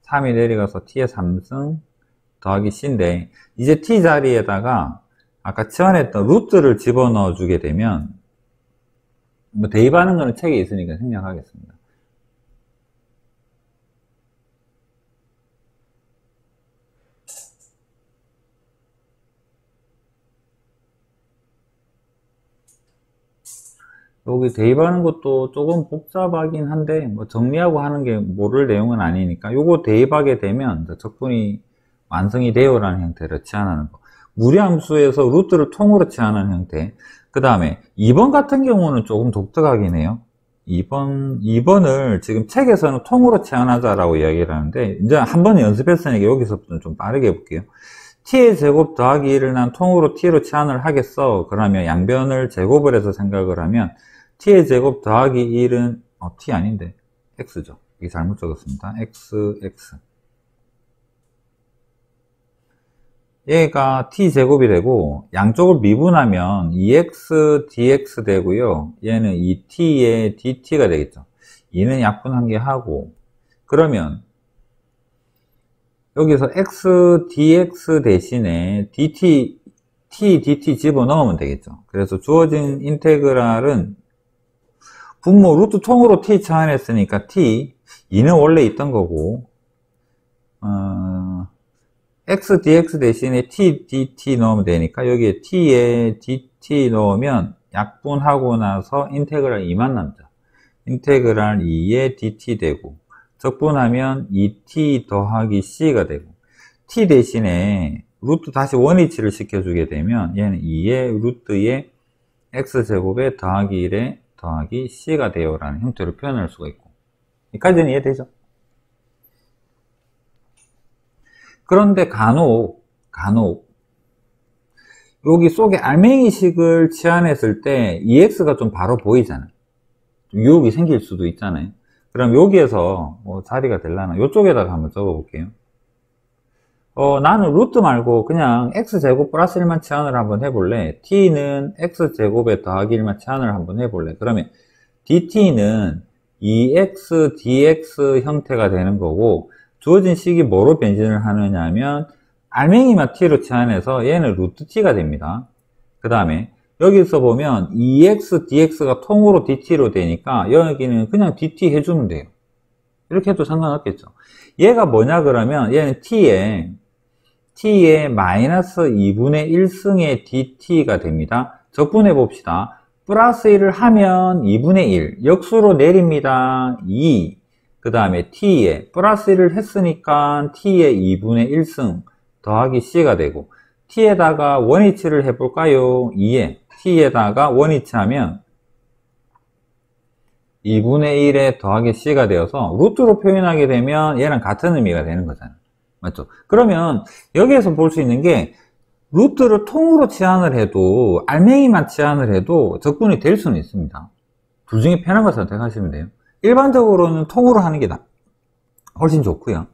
3이 내려가서 t의 3승 더하기 c인데, 이제 t 자리에다가 아까 치환했던 루트를 집어넣어 주게 되면, 뭐 대입하는 거는 책에 있으니까 생략하겠습니다. 여기 대입하는 것도 조금 복잡하긴 한데, 뭐 정리하고 하는 게 모를 내용은 아니니까 요거 대입하게 되면 적분이 완성이 되어라는 형태를 치환하는 거. 무리함수에서 루트를 통으로 치환하는 형태. 그 다음에 2번 같은 경우는 조금 독특하긴 해요. 2번을 지금 책에서는 통으로 치환하자라고 이야기를 하는데, 이제 한번 연습했으니까 여기서부터 좀 빠르게 해볼게요. t의 제곱 더하기 1을 난 통으로 t로 치환을 하겠어. 그러면 양변을 제곱을 해서 생각을 하면 t의 제곱 더하기 1은 t 아닌데 x죠. 이게 잘못 적었습니다. x 얘가 t제곱이 되고, 양쪽을 미분하면 2x dx 되고요. 얘는 2t의 dt가 되겠죠. 2는 약분한 게 하고, 그러면 여기서 x dx 대신에 dt, t dt 집어넣으면 되겠죠. 그래서 주어진 인테그랄은 분모 루트 통으로 t 치환했으니까 t, 2는 원래 있던 거고, x dx 대신에 t dt 넣으면 되니까 여기에 t에 dt 넣으면 약분하고 나서 인테그랄 2만 남죠. 인테그랄 2에 dt 되고, 적분하면 2t 더하기 c가 되고, t 대신에 루트 다시 원위치를 시켜주게 되면 얘는 2의 루트에 x제곱에 더하기 1에 더하기 c가 돼요 라는 형태로 표현할 수가 있고, 여기까지는 이해되죠? 그런데 간혹 여기 속에 알맹이식을 치환했을 때 EX가 좀 바로 보이잖아요. 유혹이 생길 수도 있잖아요. 그럼 여기에서 뭐 자리가 되려나? 이쪽에다가 한번 적어 볼게요. 나는 루트 말고 그냥 x제곱 플러스 1만 치환을 한번 해볼래. t는 x제곱에 더하기 1만 치환을 한번 해볼래. 그러면 dt는 2x dx 형태가 되는 거고, 주어진 식이 뭐로 변신을 하느냐 하면 알맹이만 t로 치환해서 얘는 루트 t가 됩니다. 그 다음에 여기서 보면 2x, dx가 통으로 dt로 되니까 여기는 그냥 dt 해주면 돼요. 이렇게 해도 상관없겠죠. 얘가 뭐냐 그러면 얘는 t에 마이너스 2분의 1승의 dt가 됩니다. 적분해 봅시다. 플러스 1을 하면 2분의 1, 역수로 내립니다. 2. 그 다음에 t에 플러스 1을 했으니까 t에 2분의 1승 더하기 c가 되고, t에다가 원위치를 해볼까요? 2에 t에다가 원위치 하면 2분의 1에 더하기 c가 되어서 루트로 표현하게 되면 얘랑 같은 의미가 되는 거잖아요. 맞죠? 그러면 여기에서 볼 수 있는 게 루트를 통으로 치환을 해도 알맹이만 치환을 해도 적분이 될 수는 있습니다. 둘 중에 편한 걸 선택하시면 돼요. 일반적으로는 통으로 하는 게 훨씬 좋고요.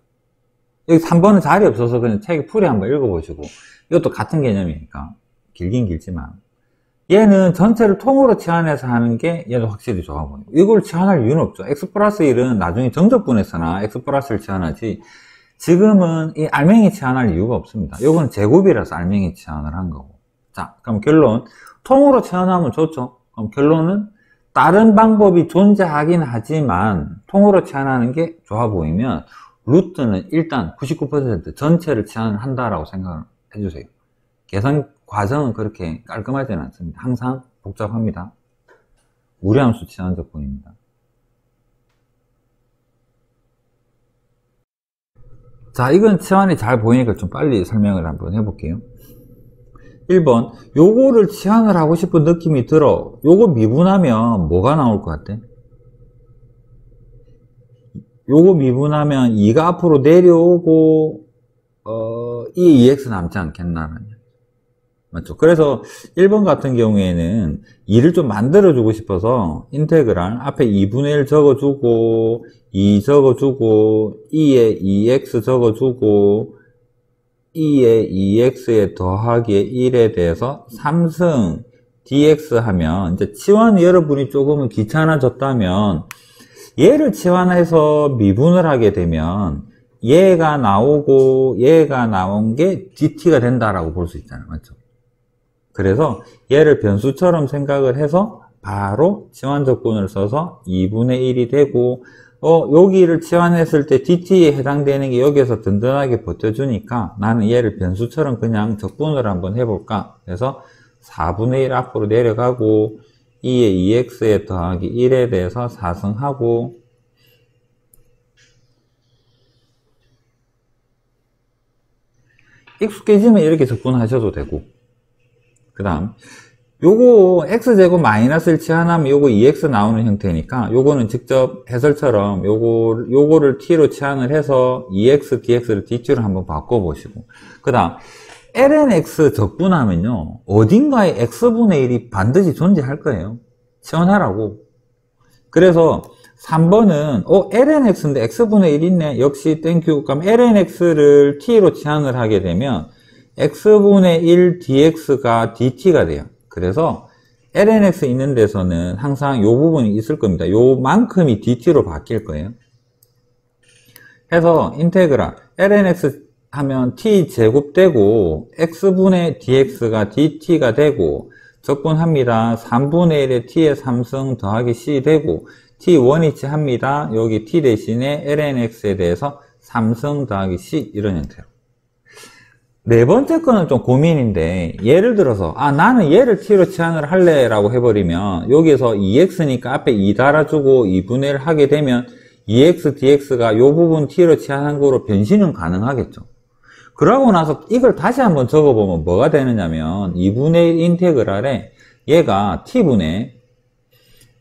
여기 3번은 자리 없어서 그냥 책 풀이 한번 읽어보시고, 이것도 같은 개념이니까 길긴 길지만 얘는 전체를 통으로 치환해서 하는 게 얘도 확실히 좋아 보여요. 이걸 치환할 이유는 없죠. x 플러스 1은 나중에 정적분에서나 x 플러스를 치환하지 지금은 이 알맹이 치환할 이유가 없습니다. 이건 제곱이라서 알맹이 치환을 한 거고. 자, 그럼 결론. 통으로 치환하면 좋죠. 그럼 결론은 다른 방법이 존재하긴 하지만 통으로 치환하는 게 좋아 보이면 루트는 일단 99% 전체를 치환을 한다라고 생각을 해주세요. 계산 과정은 그렇게 깔끔하지는 않습니다. 항상 복잡합니다. 무리함수 치환 적분입니다. 자, 이건 치환이 잘 보이니까 좀 빨리 설명을 한번 해볼게요. 1번, 요거를 치환을 하고 싶은 느낌이 들어. 요거 미분하면 뭐가 나올 것 같아? 요거 미분하면 2가 앞으로 내려오고 이 2x 남지 않겠나라는. 맞죠? 그래서 1번 같은 경우에는 2를 좀 만들어주고 싶어서 인테그랄 앞에 2분의 1 적어주고 2 적어주고 2에 2x 적어주고 2에 2x에 더하기에 1에 대해서 3승 dx 하면 이제 치환이 여러분이 조금은 귀찮아졌다면 얘를 치환해서 미분을 하게 되면 얘가 나오고 얘가 나온 게 dt가 된다라고 볼 수 있잖아요. 맞죠? 그래서 얘를 변수처럼 생각을 해서 바로 치환 적분을 써서 2분의 1이 되고 여기를 치환했을 때 dt에 해당되는 게 여기에서 든든하게 버텨주니까 나는 얘를 변수처럼 그냥 적분을 한번 해볼까. 그래서 4분의 1 앞으로 내려가고 2에 2x에 더하기 1에 대해서 4승하고 익숙해지면 이렇게 적분하셔도 되고, 그 다음 요거 x제곱 마이너스 1 치환하면 요거 2x 나오는 형태니까 요거는 직접 해설처럼 요거를 t로 치환을 해서 2x dx를 dt로 한번 바꿔보시고, 그 다음 lnx 적분하면요 어딘가에 x분의 1이 반드시 존재할 거예요. 치환하라고. 그래서 3번은 lnx인데 x분의 1 있네, 역시 땡큐. 그럼 lnx를 t로 치환을 하게 되면 x분의 1 dx가 dt가 돼요. 그래서 lnx 있는 데서는 항상 이 부분이 있을 겁니다. 요만큼이 dt로 바뀔 거예요. 해서 인테그랄 lnx 하면 t 제곱되고 x분의 dx가 dt가 되고 적분합니다. 3분의 1에 t의 3승 더하기 c 되고 t 원위치 합니다. 여기 t 대신에 lnx에 대해서 3승 더하기 c 이런 형태로. 네 번째 거는 좀 고민인데, 예를 들어서 나는 얘를 t로 치환을 할래 라고 해버리면 여기에서 2x니까 앞에 2 달아주고 2분의 1 하게 되면 2x dx가 요 부분 t로 치환한 거로 변신은 가능하겠죠. 그러고 나서 이걸 다시 한번 적어보면 뭐가 되느냐면 2분의 1 인테그랄에 얘가 t분의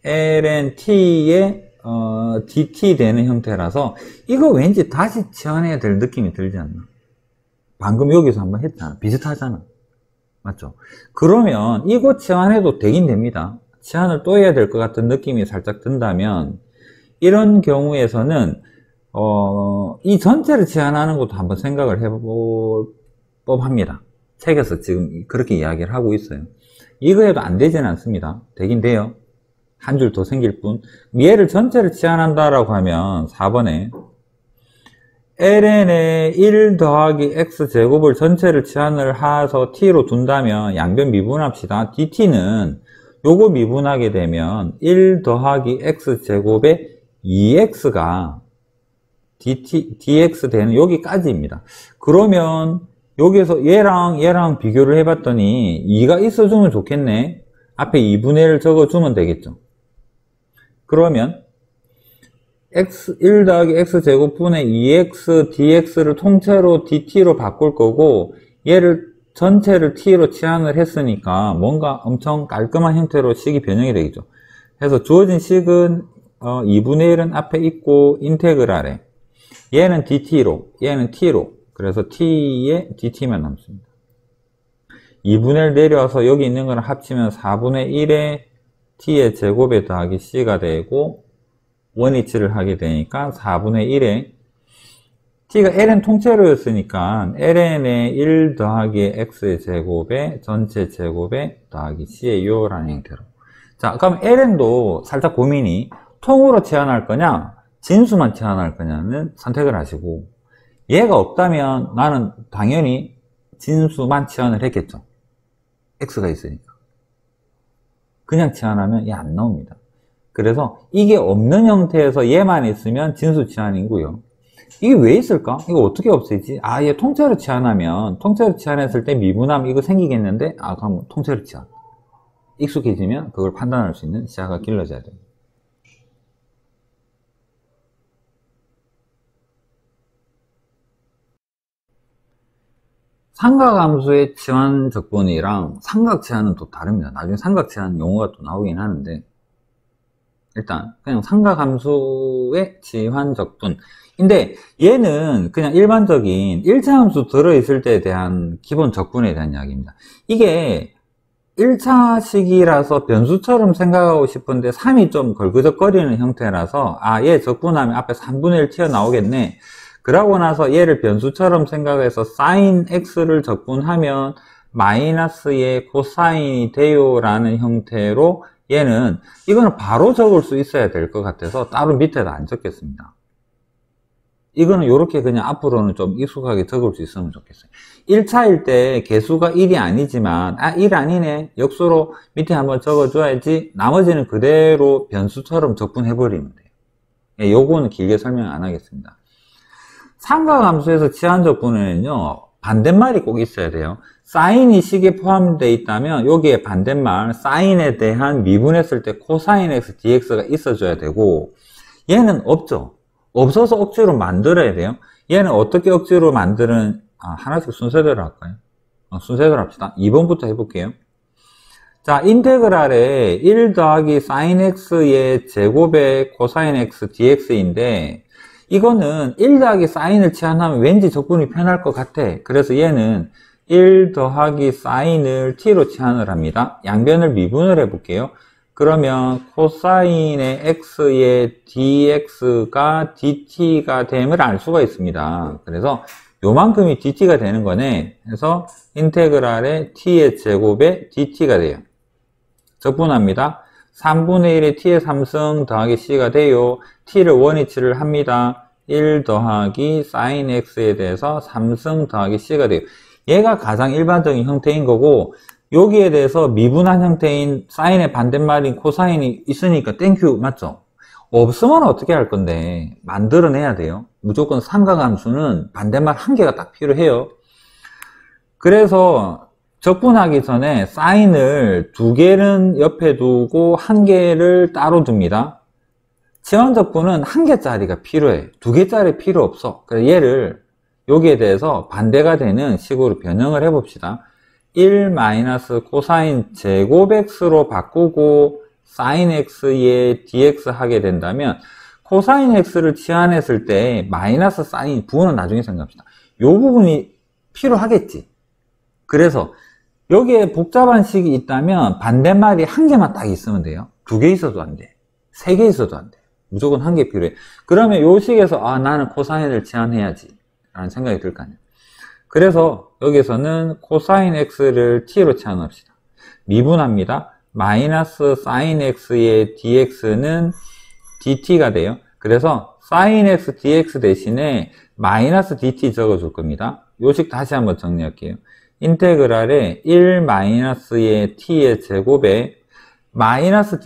ln t의 dt 되는 형태라서 이거 왠지 다시 치환해야 될 느낌이 들지 않나? 방금 여기서 한번 했잖아. 비슷하잖아. 맞죠? 그러면 이거 치환해도 되긴 됩니다. 치환을 또 해야 될 것 같은 느낌이 살짝 든다면 이런 경우에서는 이 전체를 치환하는 것도 한번 생각을 해볼 법합니다. 책에서 지금 그렇게 이야기를 하고 있어요. 이거 해도 안 되지는 않습니다. 되긴 돼요. 한 줄 더 생길 뿐. 얘를 전체를 치환한다라고 하면 4번에 ln에 1 더하기 x제곱을 전체를 치환을 해서 t로 둔다면 양변 미분합시다. dt는 요거 미분하게 되면 1 더하기 x제곱에 2x가 dx 되는 여기까지입니다. 그러면 여기에서 얘랑 비교를 해봤더니 2가 있어주면 좋겠네. 앞에 2분의 1을 적어주면 되겠죠. 그러면 1 더하기 x제곱분의 2x dx를 통째로 dt로 바꿀 거고 얘를 전체를 t로 치환을 했으니까 뭔가 엄청 깔끔한 형태로 식이 변형이 되겠죠. 그래서 주어진 식은 2분의 1은 앞에 있고 인테그랄에 얘는 dt로 얘는 t로 그래서 t에 dt만 남습니다. 2분의 1 내려와서 여기 있는 거랑 합치면 4분의 1에 t의 제곱에 더하기 c가 되고 원위치를 하게 되니까 4분의 1에 t가 ln 통째로였으니까 ln의 1 더하기 x의 제곱에 전체 제곱에 더하기 c예요 라는 형태로. 자, 그럼 ln도 살짝 고민이 통으로 치환할 거냐 진수만 치환할 거냐는 선택을 하시고, 얘가 없다면 나는 당연히 진수만 치환을 했겠죠. x가 있으니까. 그냥 치환하면 얘 안 나옵니다. 그래서 이게 없는 형태에서 얘만 있으면 진수 치환이고요. 이게 왜 있을까? 이거 어떻게 없애지? 아, 얘 통째로 치환하면 통째로 치환했을 때 미분함 이거 생기겠는데, 아, 그럼 통째로 치환. 익숙해지면 그걸 판단할 수 있는 시야가 길러져야 됩니다. 삼각함수의 치환 적분이랑 삼각 치환은 또 다릅니다. 나중에 삼각 치환 용어가 또 나오긴 하는데, 일단 그냥 삼각함수의 치환 적분인데 얘는 그냥 일반적인 1차 함수 들어있을 때에 대한 기본 적분에 대한 이야기입니다. 이게 1차식이라서 변수처럼 생각하고 싶은데 3이 좀 걸그적거리는 형태라서 아, 얘 적분하면 앞에 3분의 1 튀어나오겠네. 그러고 나서 얘를 변수처럼 생각해서 sin x를 적분하면 마이너스의 코사인이 돼요 라는 형태로 얘는 이거는 바로 적을 수 있어야 될 것 같아서 따로 밑에다 안 적겠습니다. 이거는 이렇게 그냥 앞으로는 좀 익숙하게 적을 수 있으면 좋겠어요. 1차일 때 개수가 1이 아니지만 아, 1 아니네 역수로 밑에 한번 적어줘야지 나머지는 그대로 변수처럼 적분해버리면 돼요. 예, 요거는 길게 설명 안 하겠습니다. 삼각함수에서 치환 적분에는요 반대말이 꼭 있어야 돼요. 사인이 식에 포함되어 있다면 여기에 반대말 사인에 대한 미분했을 때 코사인 x dx가 있어줘야 되고 얘는 없죠. 없어서 억지로 만들어야 돼요. 얘는 어떻게 억지로 만드는 하나씩 순서대로 할까요? 순서대로 합시다. 2번부터 해볼게요. 자, 인테그랄에 1 더하기 sin x의 제곱에 코사인 x dx인데 이거는 1 더하기 사인을 치환하면 왠지 적분이 편할 것 같아. 그래서 얘는 1 더하기 사인을 t로 치환을 합니다. 양변을 미분을 해볼게요. 그러면 코사인의 x의 dx가 dt가 됨을 알 수가 있습니다. 그래서 요만큼이 dt가 되는 거네. 그래서 인테그랄의 t의 제곱에 dt가 돼요. 적분합니다. 3분의 1의 t의 3승 더하기 c가 돼요. t를 원위치를 합니다. 1 더하기 sin x에 대해서 3승 더하기 c가 돼요. 얘가 가장 일반적인 형태인 거고 여기에 대해서 미분한 형태인 사인의 반대말인 코사인이 있으니까 땡큐 맞죠? 없으면 어떻게 할 건데 만들어내야 돼요. 무조건 삼각함수는 반대말 한 개가 딱 필요해요. 그래서 적분하기 전에 사인을 2개는 옆에 두고 1개를 따로 둡니다. 치환 적분은 1개짜리가 필요해. 2개짜리 필요 없어. 그래서 얘를 여기에 대해서 반대가 되는 식으로 변형을 해봅시다. 1 마이너스 코사인 제곱 x로 바꾸고 sin x의 dx 하게 된다면 코사인 x를 치환했을 때 마이너스 사인 부호는 나중에 생각합시다. 이 부분이 필요하겠지. 그래서 여기에 복잡한 식이 있다면 반대말이 1개만 딱 있으면 돼요. 2개 있어도 안 돼. 3개 있어도 안 돼. 무조건 1개 필요해. 그러면 이 식에서 아 나는 코사인을 치환해야지 라는 생각이 들 거 아니에요. 그래서 여기서는 코사인 x를 t로 치환합시다. 미분합니다. 마이너스 sin x의 dx는 dt가 돼요. 그래서 sin x dx 대신에 마이너스 dt 적어줄 겁니다. 요식 다시 한번 정리할게요. 인테그랄에 1 마이너스의 t의 제곱에 마이너스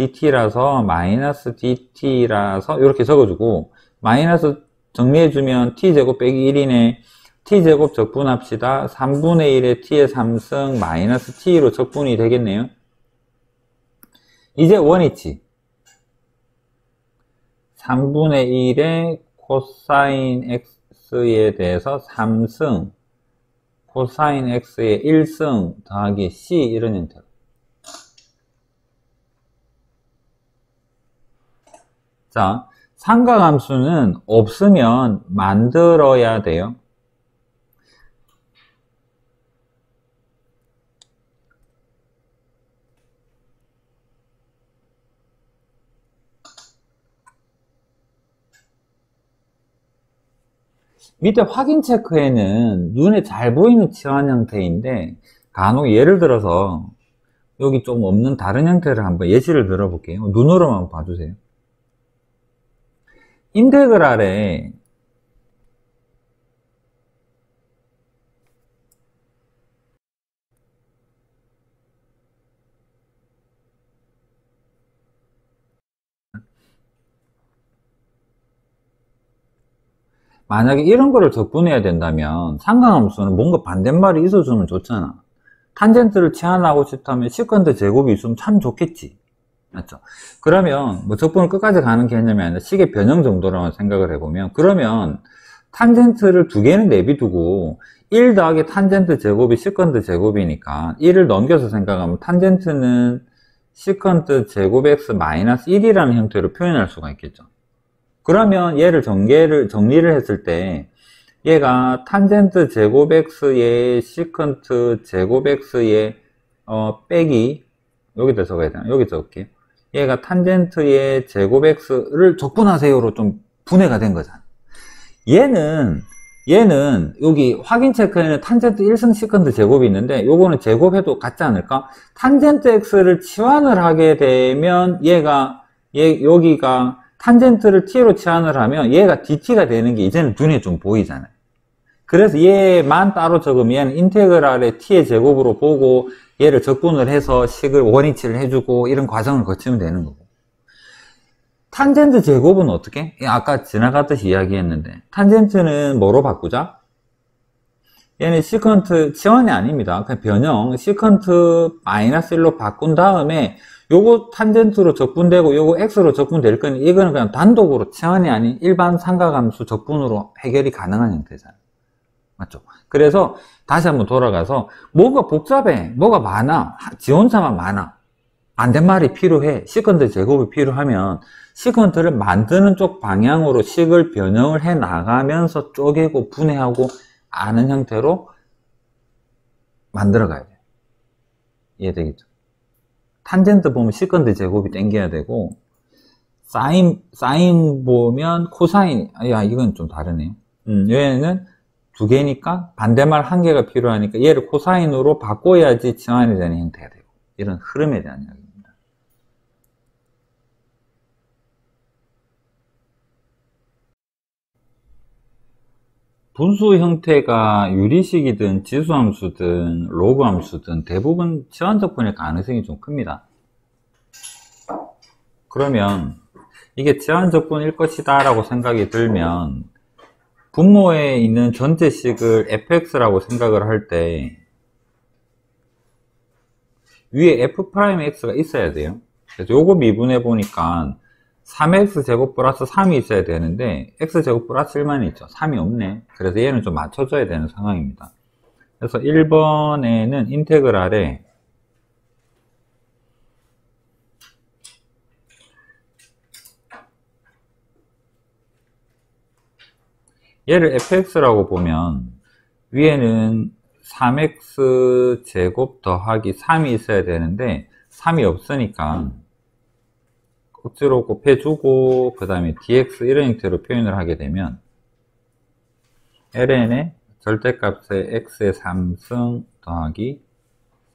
dt라서 이렇게 적어주고, 마이너스 정리해주면 t제곱 빼기 1이네. t제곱 적분합시다. 3분의 1의 t의 3승 마이너스 t로 적분이 되겠네요. 이제 원위치 3분의 1의 코사인 x에 대해서 3승 코사인 x의 1승 더하기 c 이런 형태로. 자, 삼각함수는 없으면 만들어야 돼요. 밑에 확인 체크에는 눈에 잘 보이는 치환 형태인데, 간혹 예를 들어서 여기 좀 없는 다른 형태를 한번 예시를 들어볼게요. 눈으로만 한번 봐주세요. 인테그랄에 만약에 이런 거를 적분해야 된다면 삼각함수는 뭔가 반대말이 있어주면 좋잖아. 탄젠트를 치환하고 싶다면 시컨트 제곱이 있으면 참 좋겠지. 맞죠? 그러면 뭐 적분을 끝까지 가는 개념이 아니라 식의 변형 정도라고 생각을 해보면, 그러면 탄젠트를 두 개는 내비두고 1 더하기 탄젠트 제곱이 시컨트 제곱이니까 1을 넘겨서 생각하면 탄젠트는 시컨트 제곱 x 마이너스 1이라는 형태로 표현할 수가 있겠죠. 그러면 얘를 정리를 했을 때 얘가 탄젠트 제곱 x의 시컨트 제곱 x의 빼기, 여기다 적어야 되나? 여기 적을게요. 얘가 탄젠트의 제곱 x를 적분하세요로 좀 분해가 된 거잖아. 얘는 여기 확인 체크에는 탄젠트 1승 시컨트 제곱이 있는데 요거는 제곱해도 같지 않을까? 탄젠트 x를 치환을 하게 되면 여기가 탄젠트를 t로 치환을 하면 얘가 dt가 되는 게 이제는 눈에 좀 보이잖아요. 그래서 얘만 따로 적으면 얘는 인테그랄의 t의 제곱으로 보고 얘를 적분을 해서 식을 원위치를 해주고 이런 과정을 거치면 되는 거고. 탄젠트 제곱은 어떻게? 아까 지나갔듯이 이야기했는데, 탄젠트는 뭐로 바꾸자? 얘는 시컨트 치환이 아닙니다. 그냥 변형 시컨트 마이너스 1로 바꾼 다음에 요거 탄젠트로 적분되고 요거 x로 적분될 거니 이거는 그냥 단독으로 치환이 아닌 일반 삼각함수 적분으로 해결이 가능한 형태잖아요. 맞죠? 그래서 다시 한번 돌아가서 뭐가 복잡해, 뭐가 많아, 지원사만 많아, 반대말이 필요해, 시컨트 제곱이 필요하면 시컨트를 만드는 쪽 방향으로 식을 변형을 해 나가면서 쪼개고 분해하고 아는 형태로 만들어 가야 돼요. 이해되겠죠? 탄젠트 보면 시컨트 제곱이 땡겨야 되고, 사인 보면 코사인, 이건 좀 다르네요. 얘는 두 개니까 반대말 한 개가 필요하니까 얘를 코사인으로 바꿔야지 치환이 되는 형태가 되고, 이런 흐름에 대한 이야기입니다. 분수 형태가 유리식이든 지수함수든 로그함수든 대부분 치환적분일 가능성이 좀 큽니다. 그러면 이게 치환적분일 것이다 라고 생각이 들면 분모에 있는 전체식을 fx라고 생각을 할 때 위에 f'x가 있어야 돼요. 그래서 요거 미분해 보니까 3x제곱 플러스 3이 있어야 되는데 x제곱 플러스 1만 있죠. 3이 없네. 그래서 얘는 좀 맞춰줘야 되는 상황입니다. 그래서 1번에는 인테그랄에 얘를 fx라고 보면 위에는 3x제곱 더하기 3이 있어야 되는데 3이 없으니까 억지로 곱해주고 그 다음에 dx 이런 형태로 표현을 하게 되면 ln의 절대값의 x의 3승 더하기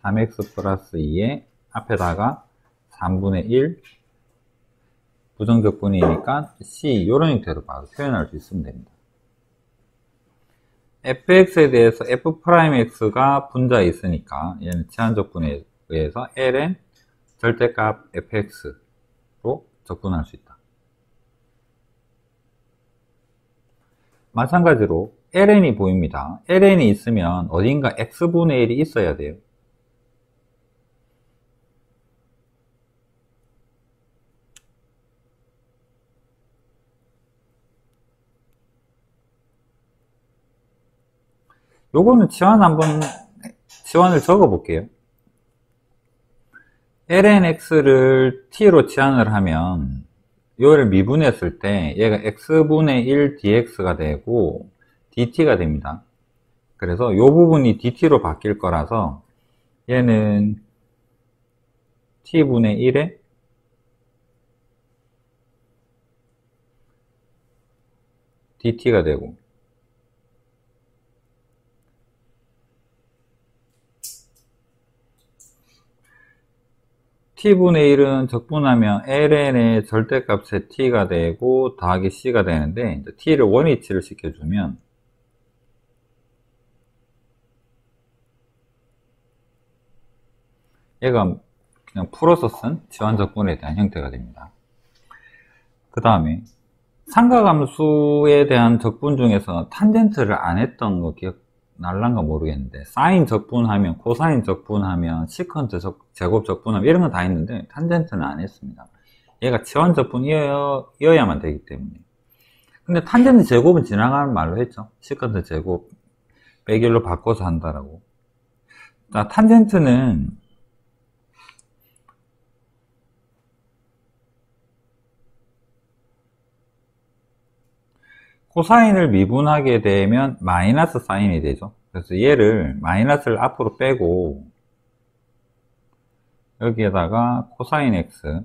3x 플러스 2의 앞에다가 3분의 1 부정적분이니까 c 이런 형태로 바로 표현할 수 있으면 됩니다. fx에 대해서 f'x가 분자에 있으니까 얘는 제한적분에 의해서 ln 절대값 fx로 적분할 수 있다. 마찬가지로 ln이 보입니다. ln이 있으면 어딘가 x분의 1이 있어야 돼요. 요거는 치환을 적어 볼게요. lnx를 t로 치환을 하면 요를 미분했을 때 얘가 x분의 1 dx가 되고 dt가 됩니다. 그래서 요 부분이 dt로 바뀔 거라서 얘는 t분의 1에 dt가 되고, t분의 1은 적분하면 ln의 절대값에 t가 되고 더하기 c가 되는데, 이제 t를 원위치를 시켜주면 얘가 그냥 풀어서 쓴 지환적분에 대한 형태가 됩니다. 그 다음에 삼각함수에 대한 적분 중에서 탄젠트를 안 했던 거 기억날란가 모르겠는데, 사인 적분하면, 코사인 적분하면, 시컨트 제곱 적분하면 이런 건 다 했는데 탄젠트는 안 했습니다. 얘가 치환 적분이어야만 되기 때문에. 근데 탄젠트 제곱은 지나가는 말로 했죠. 시컨트 제곱 빼기로 바꿔서 한다라고. 자, 탄젠트는 코사인을 미분하게 되면 마이너스 사인이 되죠. 그래서 얘를 마이너스를 앞으로 빼고 여기에다가 코사인 x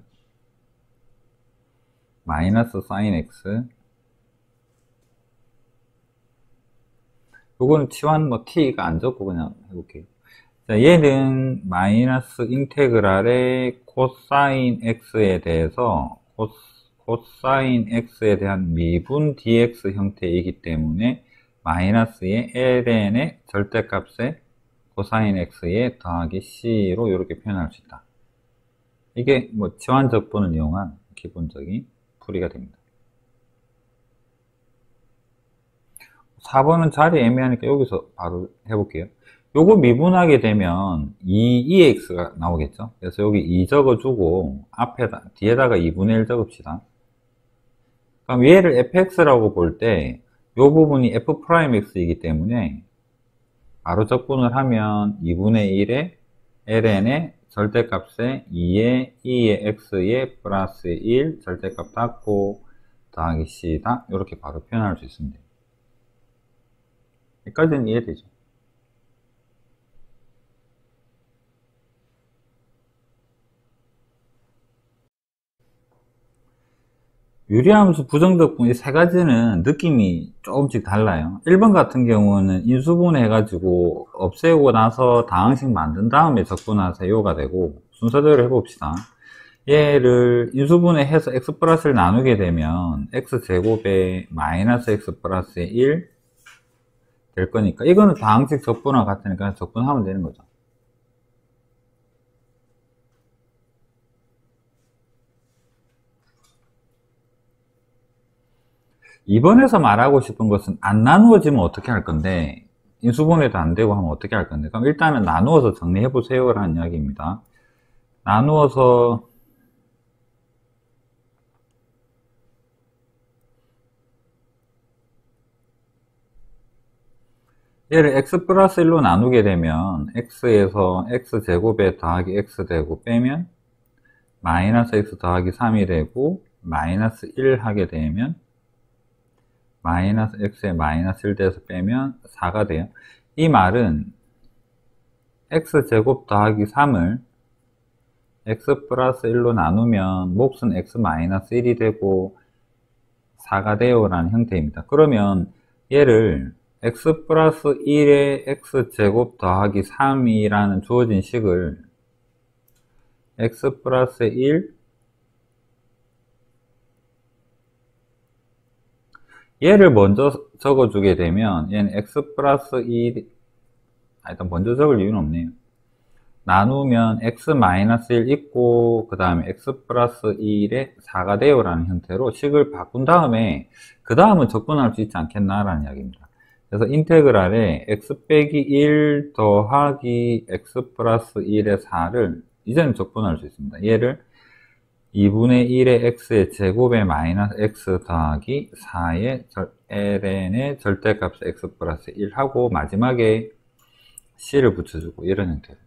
마이너스 사인 x, 요거는 치환 t가 안 적고 그냥 해볼게요. 자, 얘는 마이너스 인테그랄의 코사인 x에 대해서 코사인 x에 대한 미분 dx 형태이기 때문에 마이너스의 ln의 절대값에 코사인 x에 더하기 c로 이렇게 표현할 수 있다. 이게 치환적분을 이용한 기본적인 풀이가 됩니다. 4번은 자리 애매하니까 여기서 바로 해볼게요. 요거 미분하게 되면 2ex가 나오겠죠. 그래서 여기 2 적어주고 뒤에다가 2분의 1 적읍시다. 그럼 얘를 fx라고 볼 때 요 부분이 f'x이기 때문에 바로 적분을 하면 2분의 1에 ln의 절대값에 2의 x의 플러스 1 절대값 닫고 더하기 c다, 이렇게 바로 표현할 수 있습니다. 여기까지는 이해되죠? 유리함수, 부정적분 이 세 가지는 느낌이 조금씩 달라요. 1번 같은 경우는 인수분해 해가지고 없애고 나서 다항식 만든 다음에 적분하세요가 되고, 순서대로 해봅시다. 얘를 인수분해 해서 x 플러스를 나누게 되면 x제곱에 마이너스 x 플러스의 1 될 거니까, 이거는 다항식 적분과 같으니까 적분하면 되는 거죠. 2번에서 말하고 싶은 것은 안 나누어지면 어떻게 할 건데, 인수분해도 안 되고 하면 어떻게 할 건데, 그럼 일단은 나누어서 정리해 보세요 라는 이야기입니다. 나누어서 얘를 x 플러스 1로 나누게 되면 x에서 x제곱에 더하기 x 되고 빼면 마이너스 x 더하기 3이 되고, 마이너스 1 하게 되면 마이너스 x에 마이너스 1 돼서 빼면 4가 돼요. 이 말은 x제곱 더하기 3을 x 플러스 1로 나누면 몫은 x 마이너스 1이 되고 4가 돼요 라는 형태입니다. 그러면 얘를 x 플러스 1에 x제곱 더하기 3이라는 주어진 식을 x 플러스 1 얘를 먼저 적어주게 되면 얘는 x 플러스 2, 일단 먼저 적을 이유는 없네요. 나누면 x 마이너스 1 있고 그 다음에 x 플러스 1에 4가 돼요 라는 형태로 식을 바꾼 다음에 그 다음은 적분할 수 있지 않겠나 라는 이야기입니다. 그래서 인테그랄에 x 빼기 1 더하기 x 플러스 1의 4를 이제는 적분할 수 있습니다. 얘를 2분의 1의 x의 제곱에 마이너스 x 더하기 4의 ln의 절대값 x 플러스 1 하고 마지막에 c를 붙여주고 이런 형태로.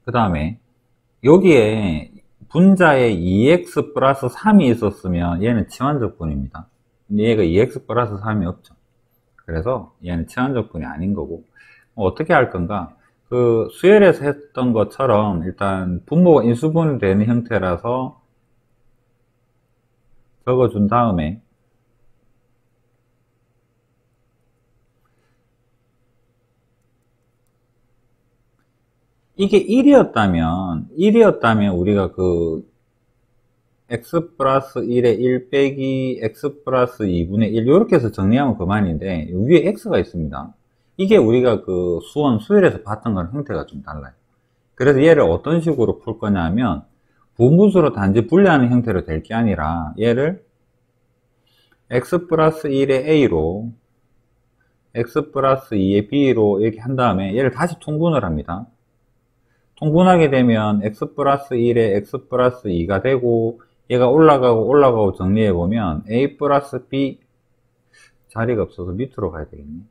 그 다음에 여기에 분자에 2x 플러스 3이 있었으면 얘는 치환적분입니다. 근데 얘가 2x 플러스 3이 없죠. 그래서 얘는 치환적분이 아닌 거고 어떻게 할 건가? 그 수열에서 했던 것처럼 일단 분모가 인수분해 되는 형태라서 적어준 다음에 이게 1이었다면 우리가 그 x 플러스 1에 1 빼기 x 플러스 2분의 1 이렇게 해서 정리하면 그만인데 위에 x가 있습니다. 이게 우리가 그 수열에서 봤던 거랑 형태가 좀 달라요. 그래서 얘를 어떤 식으로 풀 거냐면 분분수로 단지 분리하는 형태로 될 게 아니라 얘를 x 플러스 1의 a로 x 플러스 2의 b로 이렇게 한 다음에 얘를 다시 통분을 합니다. 통분하게 되면 x 플러스 1에 x 플러스 2가 되고 얘가 올라가고 정리해보면 a 플러스 b 자리가 없어서 밑으로 가야 되겠네.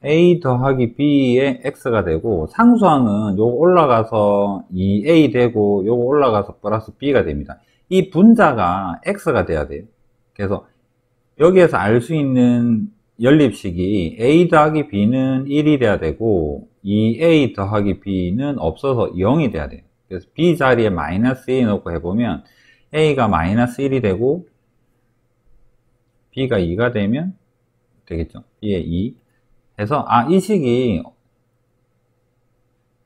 a 더하기 b의 x가 되고 상수항은 요거 올라가서 2a 되고 요거 올라가서 플러스 b가 됩니다. 이 분자가 x가 돼야 돼요. 그래서 여기에서 알 수 있는 연립식이 a 더하기 b는 1이 돼야 되고 2a 더하기 b는 없어서 0이 돼야 돼요. 그래서 b 자리에 마이너스 a 넣고 해보면 a가 마이너스 1이 되고 b가 2가 되면 되겠죠. b의 2 해서 이 식이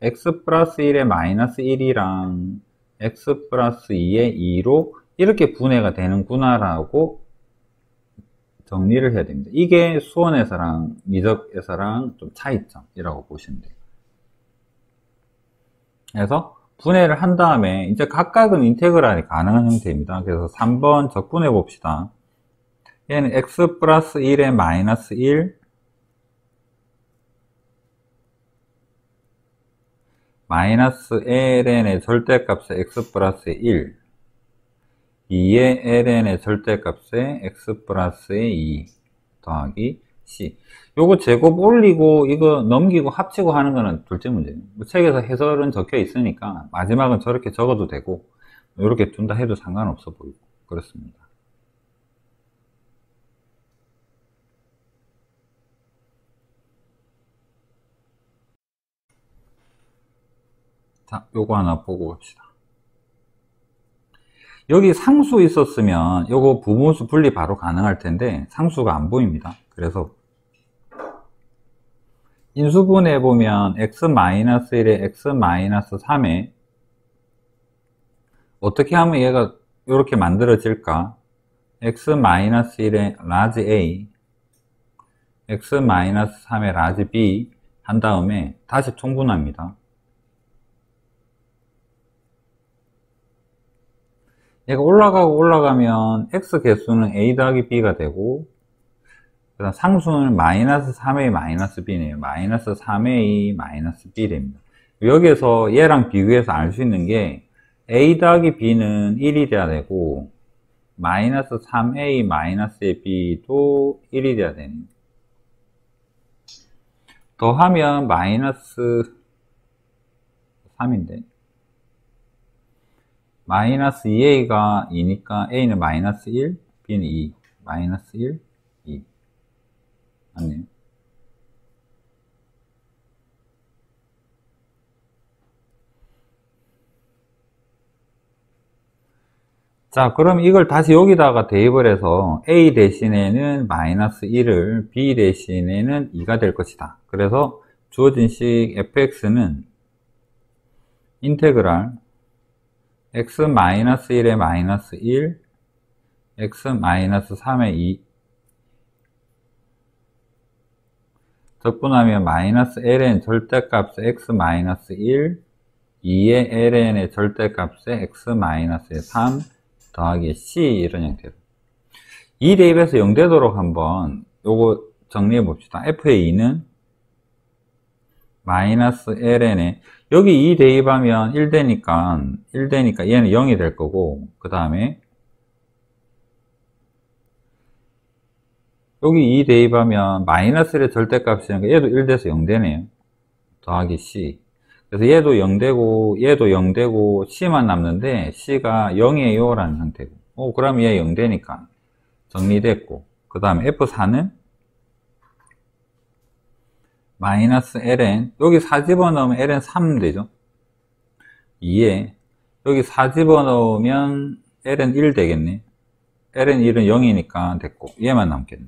x 플러스 1에 마이너스 1이랑 x 플러스 2에 2로 이렇게 분해가 되는구나 라고 정리를 해야 됩니다. 이게 수원에서랑 미적에서랑 좀 차이점이라고 보시면 돼요. 그래서 분해를 한 다음에 이제 각각은 인테그랄이 가능한 형태입니다. 그래서 3번 적분해 봅시다. 얘는 x 플러스 1에 마이너스 1 마이너스 ln의 절대값의 x 플러스 1 2의 ln의 절대값의 x 플러스의 2 더하기 c. 요거 제곱 올리고 이거 넘기고 합치고 하는 거는 둘째 문제예요. 책에서 해설은 적혀 있으니까 마지막은 저렇게 적어도 되고 이렇게 둔다 해도 상관없어 보이고 그렇습니다. 자, 요거 하나 보고 갑시다. 여기 상수 있었으면 요거 부분수 분리 바로 가능할 텐데 상수가 안 보입니다. 그래서 인수분해 보면 x-1에 x-3에 어떻게 하면 얘가 이렇게 만들어질까? x-1에 라지 a x-3에 라지 b 한 다음에 다시 통분합니다. 얘가 올라가면 x 개수는 a 더하기 b가 되고 그 다음 상수는 마이너스 3a 마이너스 b네요. 마이너스 3a 마이너스 b 됩니다. 여기에서 얘랑 비교해서 알 수 있는 게 a 더하기 b는 1이 돼야 되고 마이너스 3a 마이너스 b도 1이 돼야 되네요. 더하면 마이너스 3인데 마이너스 2a가 2니까 a는 마이너스 1, b는 2, 마이너스 1, 2 맞네요. 자, 그럼 이걸 다시 여기다가 대입을 해서 a 대신에는 마이너스 1을 b 대신에는 2가 될 것이다. 그래서 주어진 식 fx는 인테그랄 x-1의 마이너스 1, x-3의 2 적분하면 마이너스 ln 절대값의 x-1, 2의 ln의 절대값의 x-3 더하기 c 이런 형태로 이 대입에서 0 되도록 한번 요거 정리해 봅시다. f의 2는 마이너스 ln에 여기 2 대입하면 1 되니까 얘는 0이 될 거고, 그 다음에 여기 2 대입하면 마이너스 1의 절대값이니까 얘도 1 돼서 0 되네요. 더하기 c. 그래서 얘도 0 되고 얘도 0 되고 c만 남는데 c가 0이에요 라는 형태고, 그럼 얘 0 되니까 정리됐고, 그 다음에 f4는 마이너스 ln, 여기 4 집어넣으면 ln 3 되죠. 2에 여기 4 집어넣으면 ln 1 되겠네. ln 1은 0이니까 됐고 얘만 남겠네.